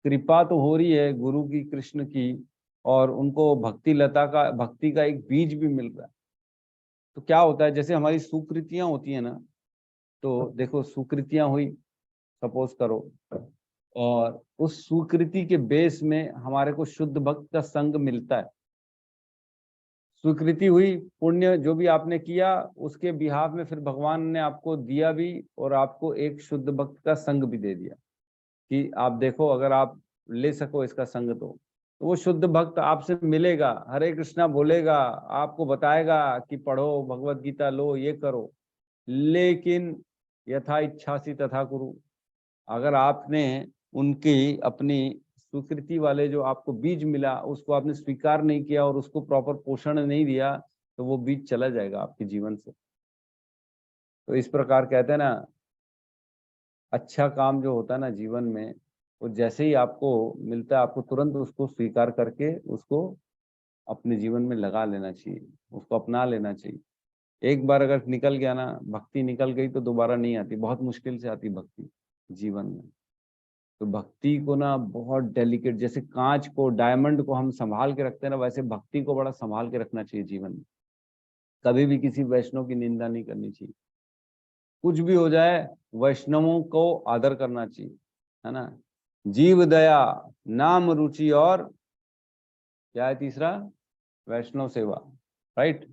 कृपा तो हो रही है गुरु की, कृष्ण की, और उनको भक्ति का एक बीज भी मिल रहा है। तो क्या होता है, जैसे हमारी सुकृतियां होती है ना, तो देखो सुकृतियां हुई, सपोज करो, और उस सुकृति के बेस में हमारे को शुद्ध भक्त का संग मिलता है। स्वीकृति हुई, पुण्य जो भी आपने किया उसके बिहाफ में फिर भगवान ने आपको दिया भी, और आपको एक शुद्ध भक्त का संग भी दे दिया कि आप देखो, अगर आप ले सको इसका संग तो वो शुद्ध भक्त आपसे मिलेगा, हरे कृष्णा बोलेगा, आपको बताएगा कि पढ़ो भगवत गीता, लो ये करो, लेकिन यथा इच्छासी तथा कुरु। अगर आपने उनकी अपनी स्वीकृति वाले जो आपको बीज मिला उसको आपने स्वीकार नहीं किया और उसको प्रॉपर पोषण नहीं दिया, तो वो बीज चला जाएगा आपके जीवन से। तो इस प्रकार कहते हैं ना, अच्छा काम जो होता है ना जीवन में, वो जैसे ही आपको मिलता है, आपको तुरंत उसको स्वीकार करके उसको अपने जीवन में लगा लेना चाहिए, उसको अपना लेना चाहिए। एक बार अगर निकल गया ना, भक्ति निकल गई तो दोबारा नहीं आती, बहुत मुश्किल से आती भक्ति जीवन में। तो भक्ति को ना बहुत डेलिकेट, जैसे कांच को, डायमंड को हम संभाल के रखते हैं ना, वैसे भक्ति को बड़ा संभाल के रखना चाहिए जीवन में। कभी भी किसी वैष्णव की निंदा नहीं करनी चाहिए, कुछ भी हो जाए वैष्णवों को आदर करना चाहिए, है ना। जीव दया, नाम रुचि, और क्या है तीसरा? वैष्णव सेवा, राइट।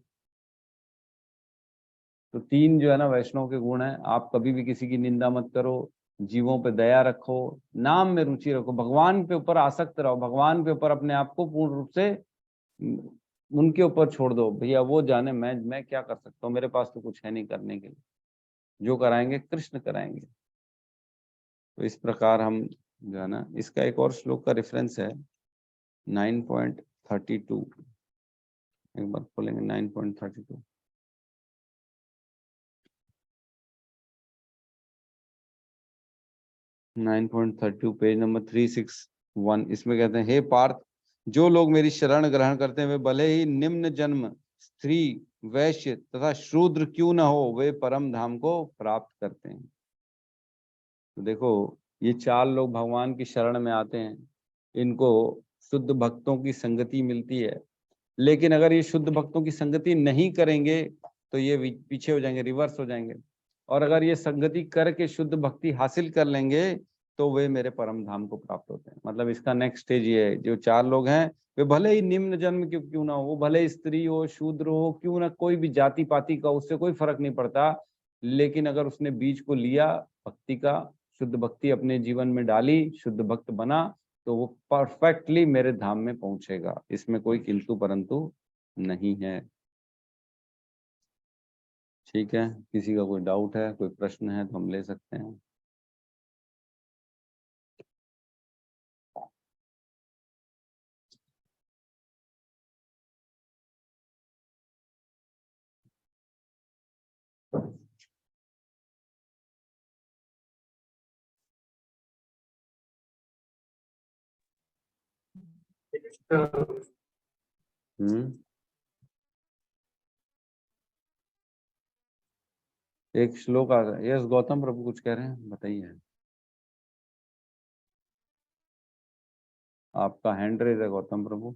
तो 3 जो है ना वैष्णव के गुण है। आप कभी भी किसी की निंदा मत करो, जीवों पे दया रखो, नाम में रुचि रखो, भगवान के ऊपर आसक्त रहो, भगवान के ऊपर अपने आप को पूर्ण रूप से उनके ऊपर छोड़ दो। भैया वो जाने, मैं क्या कर सकता हूँ, मेरे पास तो कुछ है नहीं करने के लिए, जो कराएंगे कृष्ण कराएंगे। तो इस प्रकार हम जो है ना, इसका एक और श्लोक का रेफरेंस है 9.32, एक बार खोलेंगे 9.32। 9.32 पेज नंबर 361। इसमें कहते हैं, हे पार्थ, जो लोग मेरी शरण ग्रहण करते हैं वे भले ही निम्न जन्म स्त्री वैश्य तथा शूद्र क्यों न हो, वे परम धाम को प्राप्त करते हैं। तो देखो, ये 4 लोग भगवान की शरण में आते हैं, इनको शुद्ध भक्तों की संगति मिलती है। लेकिन अगर ये शुद्ध भक्तों की संगति नहीं करेंगे तो ये पीछे हो जाएंगे, रिवर्स हो जाएंगे। और अगर ये संगति करके शुद्ध भक्ति हासिल कर लेंगे तो वे मेरे परम धाम को प्राप्त होते हैं। मतलब इसका नेक्स्ट स्टेज ये है, जो 4 लोग हैं वे भले ही निम्न जन्म क्यों ना हो, वो भले स्त्री हो शूद्र हो क्यों ना, कोई भी जाति पाति का उससे कोई फर्क नहीं पड़ता, लेकिन अगर उसने बीज को लिया भक्ति का, शुद्ध भक्ति अपने जीवन में डाली, शुद्ध भक्त बना, तो वो परफेक्टली मेरे धाम में पहुंचेगा। इसमें कोई किंतु परंतु नहीं है। ठीक है, किसी का कोई डाउट है, कोई प्रश्न है तो हम ले सकते हैं। एक श्लोक आ रहा है। यस गौतम प्रभु कुछ कह रहे हैं, बताइए। आपका हैंड रेज है गौतम प्रभु।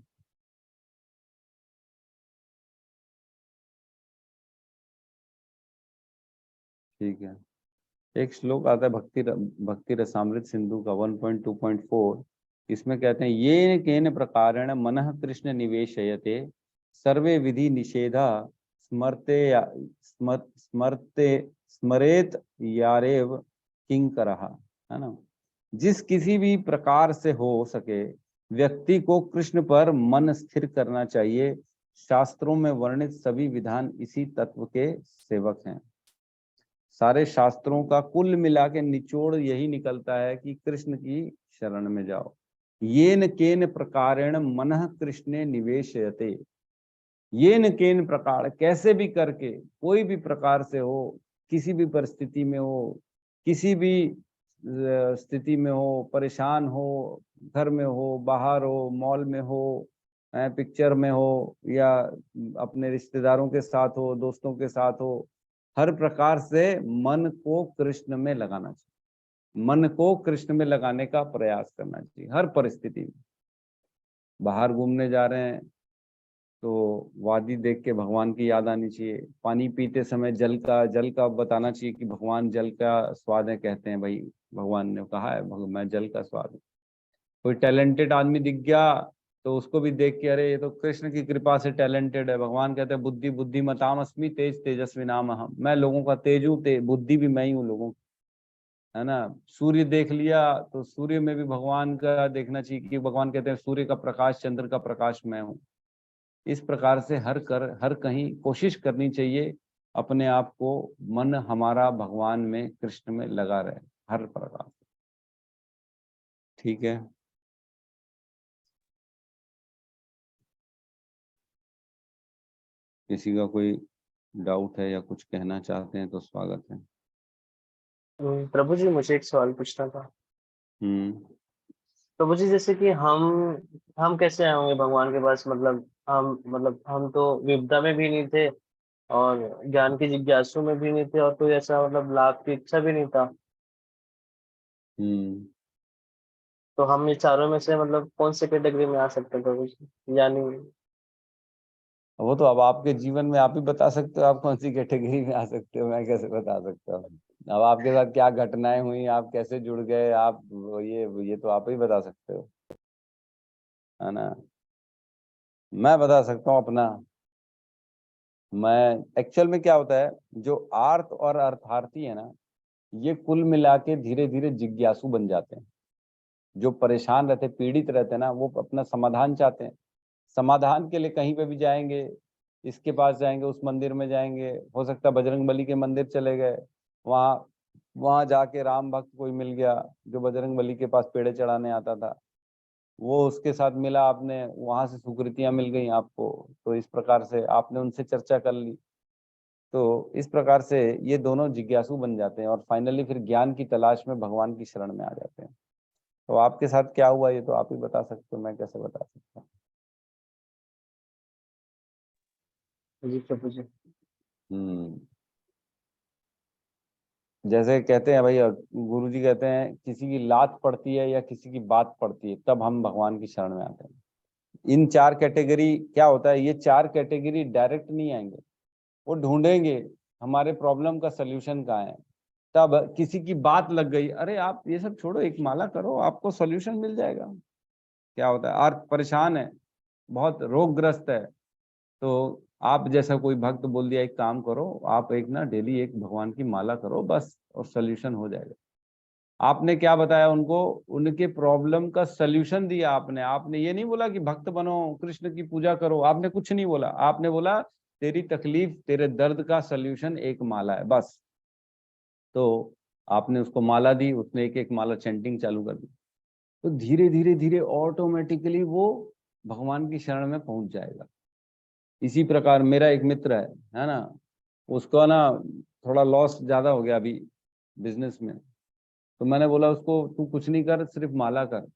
ठीक है, एक श्लोक आता है भक्ति रसामृत सिंधु का 1.2.4। इसमें कहते हैं, ये केन प्रकारेण मनः कृष्ण निवेशयते सर्वे विधि निषेधा स्मरते स्मरते स्मरेत यारेव किंकरः, है ना। जिस किसी भी प्रकार से हो सके व्यक्ति को कृष्ण पर मन स्थिर करना चाहिए। शास्त्रों में वर्णित सभी विधान इसी तत्व के सेवक हैं। सारे शास्त्रों का कुल मिला के निचोड़ यही निकलता है कि कृष्ण की शरण में जाओ। येन केन प्रकारेण मनः कृष्णे निवेशयते, येन केन प्रकार, कैसे भी करके, कोई भी प्रकार से हो, किसी भी परिस्थिति में हो, किसी भी स्थिति में हो, परेशान हो, घर में हो, बाहर हो, मॉल में हो, पिक्चर में हो, या अपने रिश्तेदारों के साथ हो, दोस्तों के साथ हो, हर प्रकार से मन को कृष्ण में लगाना चाहिए। मन को कृष्ण में लगाने का प्रयास करना चाहिए हर परिस्थिति में। बाहर घूमने जा रहे हैं तो वादी देख के भगवान की याद आनी चाहिए। पानी पीते समय जल का बताना चाहिए कि भगवान जल का स्वाद है, कहते हैं भाई भगवान ने कहा है मैं जल का स्वाद हूँ। कोई टैलेंटेड आदमी दिख गया तो उसको भी देख के, अरे ये तो कृष्ण की कृपा से टैलेंटेड है। भगवान कहते हैं बुद्धि बुद्धिमताम अस्मि तेज तेजस्वी नाम हम, मैं लोगों का तेज हूँ, बुद्धि भी मैं ही हूँ लोगों, है ना। सूर्य देख लिया तो सूर्य में भी भगवान का देखना चाहिए कि भगवान कहते हैं सूर्य का प्रकाश चंद्र का प्रकाश मैं हूँ। इस प्रकार से हर कहीं कोशिश करनी चाहिए अपने आप को मन हमारा भगवान में कृष्ण में लगा रहे हर प्रकार से। ठीक है, किसी का कोई डाउट है या कुछ कहना चाहते हैं तो स्वागत है। प्रभु जी मुझे एक सवाल पूछना था। प्रभु जी जैसे कि हम कैसे आएंगे भगवान के पास, मतलब हम तो विपदा में भी नहीं थे और ज्ञान की जिज्ञासु में भी नहीं थे और कोई ऐसा मतलब लाभ की इच्छा भी नहीं था। तो हम ये चारों में से मतलब कौन से कैटेगरी में आ सकते हैं प्रभु जी, यानी? वो तो अब आपके जीवन में आप ही बता सकते हो आप कौन सी कैटेगरी में आ सकते हो, मैं कैसे बता सकता हूँ। अब आपके साथ क्या घटनाएं हुई, आप कैसे जुड़ गए, आप ये तो आप ही बता सकते हो, है ना। मैं बता सकता हूँ अपना। मैं एक्चुअल में क्या होता है, जो आर्त और अर्थार्थी है ना, ये कुल मिला के धीरे धीरे जिज्ञासु बन जाते हैं। जो परेशान रहते पीड़ित रहते हैं ना, वो अपना समाधान चाहते हैं। समाधान के लिए कहीं पे भी जाएंगे, इसके पास जाएंगे, उस मंदिर में जाएंगे, हो सकता है बजरंग बली के मंदिर चले गए, वहाँ वहां जाके राम भक्त कोई मिल गया जो बजरंग बली के पास पेड़े चढ़ाने आता था, वो उसके साथ मिला, आपने वहां से स्वीकृतियां मिल गई आपको, तो इस प्रकार से आपने उनसे चर्चा कर ली। तो इस प्रकार से ये दोनों जिज्ञासु बन जाते हैं और फाइनली फिर ज्ञान की तलाश में भगवान की शरण में आ जाते हैं। तो आपके साथ क्या हुआ ये तो आप ही बता सकते हो, मैं कैसे बता सकता हूँ। जी प्रभु जी। जैसे कहते हैं भैया, गुरु जी कहते हैं किसी की लात पड़ती है या किसी की बात पड़ती है तब हम भगवान की शरण में आते हैं। इन चार कैटेगरी क्या होता है, ये चार कैटेगरी डायरेक्ट नहीं आएंगे, वो ढूंढेंगे हमारे प्रॉब्लम का सल्यूशन कहाँ है। तब किसी की बात लग गई, अरे आप ये सब छोड़ो, एक माला करो, आपको सॉल्यूशन मिल जाएगा। क्या होता है, और परेशान है, बहुत रोगग्रस्त है, तो आप जैसा कोई भक्त बोल दिया एक काम करो, आप एक ना डेली एक भगवान की माला करो बस, और सॉल्यूशन हो जाएगा। आपने क्या बताया उनको, उनके प्रॉब्लम का सल्यूशन दिया आपने। आपने ये नहीं बोला कि भक्त बनो, कृष्ण की पूजा करो, आपने कुछ नहीं बोला। आपने बोला तेरी तकलीफ, तेरे दर्द का सल्यूशन एक माला है बस। तो आपने उसको माला दी, उसने एक एक माला चैंटिंग चालू कर दी, तो धीरे धीरे धीरे ऑटोमेटिकली वो भगवान की शरण में पहुंच जाएगा। इसी प्रकार मेरा एक मित्र है ना, उसका ना थोड़ा लॉस ज्यादा हो गया अभी बिजनेस में, तो मैंने बोला उसको तू कुछ नहीं कर, सिर्फ माला कर।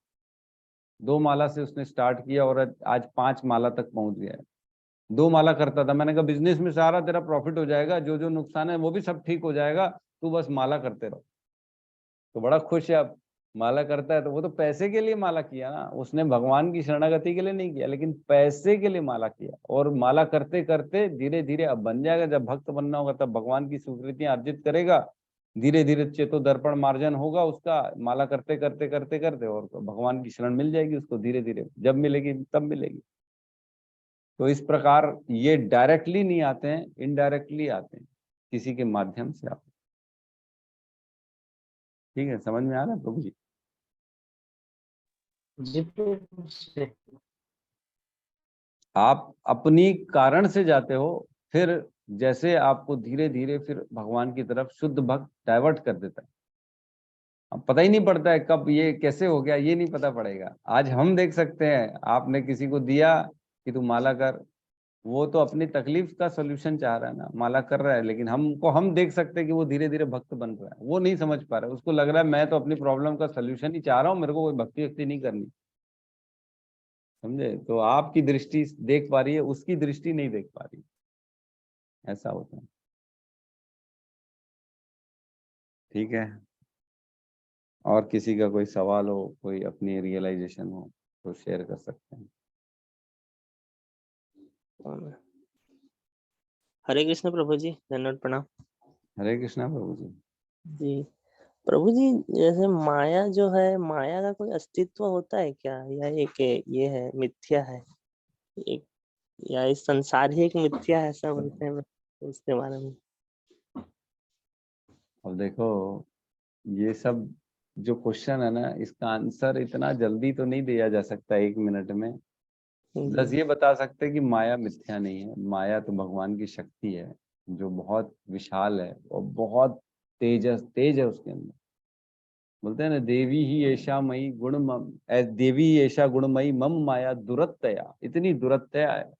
2 माला से उसने स्टार्ट किया और आज 5 माला तक पहुंच गया है। 2 माला करता था, मैंने कहा बिजनेस में सारा तेरा प्रॉफिट हो जाएगा, जो जो नुकसान है वो भी सब ठीक हो जाएगा, तू बस माला करते रहो। तो बड़ा खुश है अब, माला करता है। तो वो तो पैसे के लिए माला किया ना, उसने भगवान की शरणागति के लिए नहीं किया, लेकिन पैसे के लिए माला किया। और माला करते करते धीरे धीरे अब बन जाएगा। जब भक्त बनना होगा तब भगवान की स्वीकृतियां अर्जित करेगा, धीरे धीरे चेतो दर्पण मार्जन होगा उसका, माला करते करते करते करते, और भगवान की शरण मिल जाएगी उसको धीरे धीरे, जब मिलेगी तब मिलेगी। तो इस प्रकार ये डायरेक्टली नहीं आते हैं, इनडायरेक्टली आते हैं, किसी के माध्यम से आते हैं। ठीक है, समझ में आ रहा है प्रभु जी? जी प्रभु जी। आप अपनी कारण से जाते हो, फिर जैसे आपको धीरे धीरे फिर भगवान की तरफ शुद्ध भक्त डाइवर्ट कर देता है। अब पता ही नहीं पड़ता है कब ये कैसे हो गया, ये नहीं पता पड़ेगा। आज हम देख सकते हैं, आपने किसी को दिया कि तू माला कर, वो तो अपनी तकलीफ का सोल्यूशन चाह रहा है ना, माला कर रहा है, लेकिन हम देख सकते हैं कि वो धीरे धीरे भक्त बन रहा है। वो नहीं समझ पा रहा है, उसको लग रहा है मैं तो अपनी प्रॉब्लम का सोल्यूशन ही चाह रहा हूँ, मेरे को कोई भक्ति वक्ति नहीं करनी। समझे? तो आपकी दृष्टि देख पा रही है, उसकी दृष्टि नहीं देख पा रही, ऐसा होता है। ठीक है, और किसी का कोई सवाल हो, कोई अपनी रियलाइजेशन हो तो शेयर कर सकते हैं। हरे कृष्ण प्रभु जी, धन्यवाद, प्रणाम। हरे कृष्णा प्रभु जी। जी प्रभु जी, जैसे माया जो है, माया का कोई अस्तित्व होता है क्या, या एक ये है, मिथ्या है एक, या इस संसार ही एक मिथ्या है, ऐसा बोलते हैं उसके बारे में? अब देखो, ये सब जो क्वेश्चन है ना, इसका आंसर इतना जल्दी तो नहीं दिया जा सकता 1 मिनट में। बस जी ये बता सकते हैं कि माया मिथ्या नहीं है। माया तो भगवान की शक्ति है जो बहुत विशाल है और बहुत तेज है उसके अंदर। बोलते हैं ना, देवी ही ऐशा मई गुण मम, देवी ऐशा गुणमयी मम माया दुरत्तया, इतनी दुरत्तया है,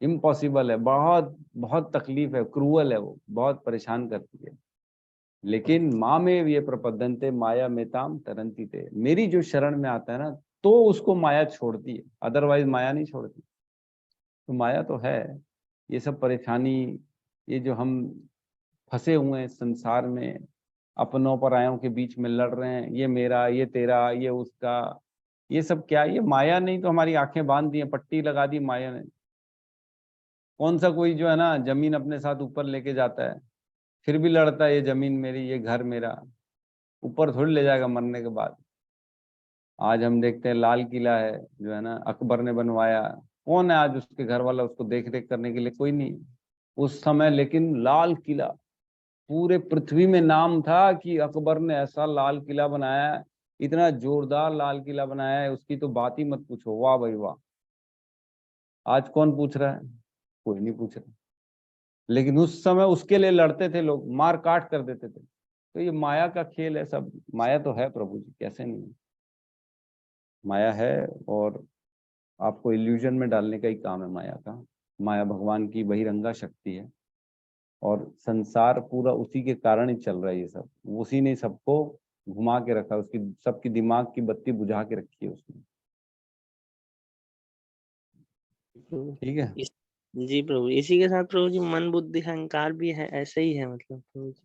इम्पॉसिबल है, बहुत बहुत तकलीफ है, क्रूअल है, वो बहुत परेशान करती है। लेकिन माँ में ये प्रपद्यन्ते माया मेताम तरंती थे, मेरी जो शरण में आता है ना तो उसको माया छोड़ती है, अदरवाइज माया नहीं छोड़ती। तो माया तो है, ये सब परेशानी, ये जो हम फंसे हुए हैं संसार में, अपनों परायों के बीच में लड़ रहे हैं, ये मेरा, ये तेरा, ये उसका, ये सब क्या, ये माया नहीं तो हमारी आंखें बांध दी हैं, पट्टी लगा दी माया ने। कौन सा कोई जो है ना जमीन अपने साथ ऊपर लेके जाता है, फिर भी लड़ता है, ये जमीन मेरी, ये घर मेरा, ऊपर थोड़ी ले जाएगा मरने के बाद। आज हम देखते हैं लाल किला है जो है ना अकबर ने बनवाया, कौन है आज उसके घर वाला, उसको देख रेख करने के लिए कोई नहीं उस समय। लेकिन लाल किला, पूरे पृथ्वी में नाम था कि अकबर ने ऐसा लाल किला बनाया है, इतना जोरदार लाल किला बनाया है, उसकी तो बात ही मत पूछो, वाह भाई वाह। आज कौन पूछ रहा है? कोई नहीं पूछ रहा। लेकिन उस समय उसके लिए लड़ते थे लोग, मार काट कर देते थे। तो ये माया का खेल है सब। माया तो है प्रभु जी, कैसे नहीं है? माया है और आपको इल्यूजन में डालने का ही काम है माया का। माया भगवान की बहिरंगा शक्ति है और संसार पूरा उसी के कारण ही चल रहा है। ये सब उसी ने सबको घुमा के रखा, उसकी सबकी दिमाग की बत्ती बुझा के रखी है उसने। ठीक है। जी प्रभु, इसी के साथ प्रभु जी मन बुद्धि अहंकार भी है, ऐसे ही है मतलब प्रभु जी,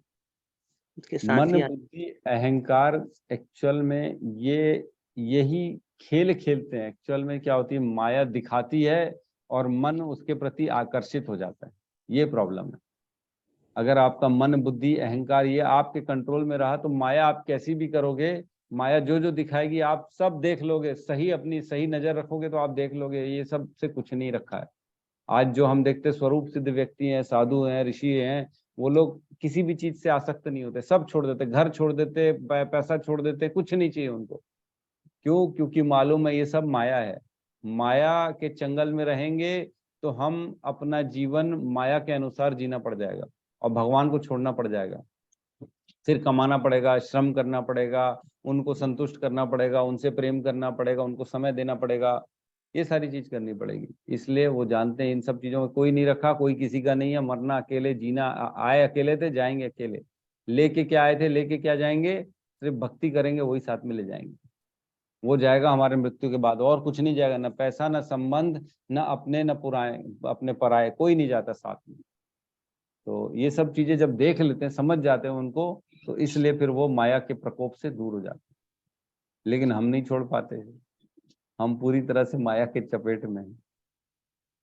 उसके साथ मन ही बुद्धि अहंकार एक्चुअल में यही खेल खेलते हैं। एक्चुअल में क्या होती है, माया दिखाती है और मन उसके प्रति आकर्षित हो जाता है। ये प्रॉब्लम है। अगर आपका मन बुद्धि अहंकार ये आपके कंट्रोल में रहा तो माया आप कैसी भी करोगे, माया जो जो दिखाएगी आप सब देख लोगे। सही अपनी सही नजर रखोगे तो आप देख लोगे ये सब से कुछ नहीं रखा है। आज जो हम देखते स्वरूप सिद्ध व्यक्ति हैं, साधु हैं, ऋषि हैं, वो लोग किसी भी चीज से आसक्त नहीं होते, सब छोड़ देते, घर छोड़ देते, पैसा छोड़ देते, कुछ नहीं चाहिए उनको। क्यों? क्योंकि मालूम है ये सब माया है। माया के चंगल में रहेंगे तो हम अपना जीवन माया के अनुसार जीना पड़ जाएगा और भगवान को छोड़ना पड़ जाएगा। फिर कमाना पड़ेगा, श्रम करना पड़ेगा, उनको संतुष्ट करना पड़ेगा, उनसे प्रेम करना पड़ेगा, उनको समय देना पड़ेगा, ये सारी चीज करनी पड़ेगी। इसलिए वो जानते हैं इन सब चीजों में कोई नहीं रखा, कोई किसी का नहीं है। मरना अकेले, जीना आए अकेले थे, जाएंगे अकेले। लेके क्या आए थे, लेके क्या जाएंगे? सिर्फ भक्ति करेंगे, वही साथ में ले जाएंगे। वो जाएगा हमारे मृत्यु के बाद, और कुछ नहीं जाएगा। न पैसा, न संबंध, न अपने, न पुराए, अपने पराए, कोई नहीं जाता साथ में। तो ये सब चीजें जब देख लेते हैं, समझ जाते हैं उनको, तो इसलिए फिर वो माया के प्रकोप से दूर हो जाते हैं। लेकिन हम नहीं छोड़ पाते हैं, हम पूरी तरह से माया के चपेट में हैं।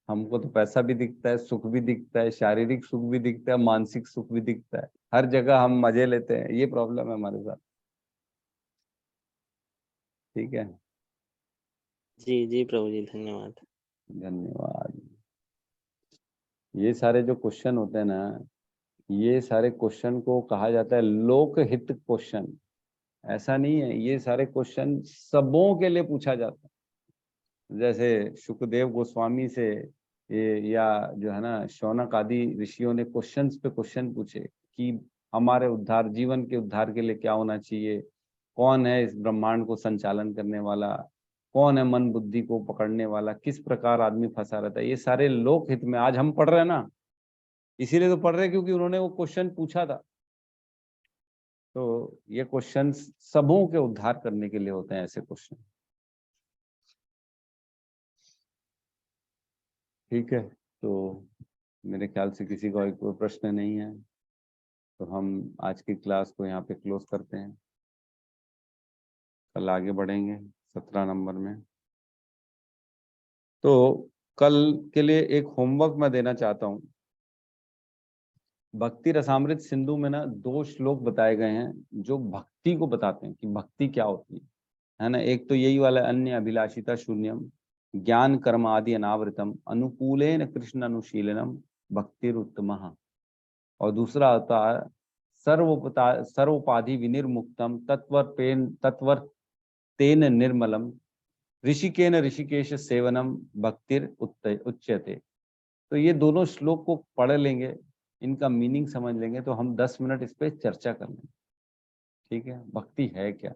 हमको तो पैसा भी दिखता है, सुख भी दिखता है, शारीरिक सुख भी दिखता है, मानसिक सुख भी दिखता है, हर जगह हम मजे लेते हैं। ये प्रॉब्लम है हमारे साथ। ठीक है। जी जी प्रभु जी, धन्यवाद। धन्यवाद। ये सारे जो क्वेश्चन होते हैं ना, ये सारे क्वेश्चन को कहा जाता है लोकहित क्वेश्चन। ऐसा नहीं है, ये सारे क्वेश्चन सबों के लिए पूछा जाता है। जैसे सुखदेव गोस्वामी से ये, या जो है ना शौनक आदि ऋषियों ने क्वेश्चंस पे क्वेश्चन पूछे कि हमारे उद्धार, जीवन के उद्धार के लिए क्या होना चाहिए, कौन है इस ब्रह्मांड को संचालन करने वाला, कौन है मन बुद्धि को पकड़ने वाला, किस प्रकार आदमी फंसा रहता है। ये सारे लोकहित में आज हम पढ़ रहे हैं ना, इसीलिए तो पढ़ रहे हैं क्योंकि उन्होंने वो क्वेश्चन पूछा था। तो ये क्वेश्चन सबों के उद्धार करने के लिए होते हैं, ऐसे क्वेश्चन। ठीक है। तो मेरे ख्याल से किसी का कोई प्रश्न नहीं है, तो हम आज की क्लास को यहाँ पे क्लोज करते हैं। कल आगे बढ़ेंगे 17 नंबर में। तो कल के लिए एक होमवर्क मैं देना चाहता हूँ। भक्ति रसामृत सिंधु में ना 2 श्लोक बताए गए हैं जो भक्ति को बताते हैं कि भक्ति क्या होती है ना। एक तो यही वाला, अन्य अभिलाषिता शून्यम ज्ञान कर्म आदि अनावृतम अनुकूलेन कृष्ण अनुशीलनम भक्तिरुत्तमः। और दूसरा होता है सर्वोपाधि विनिर्मुक्तम तत्वर तेन निर्मलम ऋषिकेन ऋषिकेश सेवनम भक्तिर उच्यते। तो ये दोनों श्लोक को पढ़ लेंगे, इनका मीनिंग समझ लेंगे, तो हम 10 मिनट इस पे चर्चा कर लेंगे। ठीक है। भक्ति है क्या,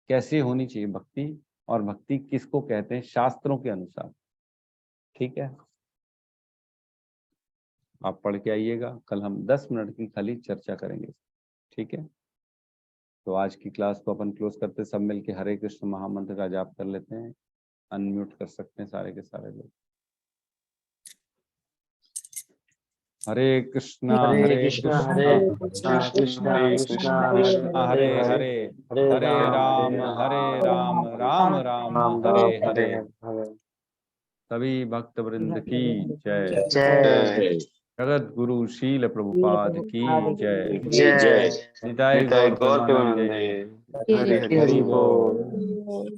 कैसे होनी चाहिए भक्ति, और भक्ति किसको कहते हैं शास्त्रों के अनुसार। ठीक है। आप पढ़ के आइएगा, कल हम 10 मिनट की खाली चर्चा करेंगे। ठीक है। तो आज की क्लास को अपन क्लोज करते, सब मिलके हरे कृष्ण महामंत्र का जाप कर लेते हैं। अनम्यूट कर सकते हैं सारे के सारे लोग। हरे कृष्णा हरे हरे कृष्णा कृष्णा हरे कृष्णा कृष्णा कृष्णा हरे हरे हरे हरे हरे राम राम राम हरे हरे। हरे। सभी भक्त वृंद की जय। जय जगत गुरु शील प्रभुपाद की जय। जय। निताई निताई गौर गौर प्रेमानंदे। प्रेमानंदे। हरि हरि हरि बोल। बोल।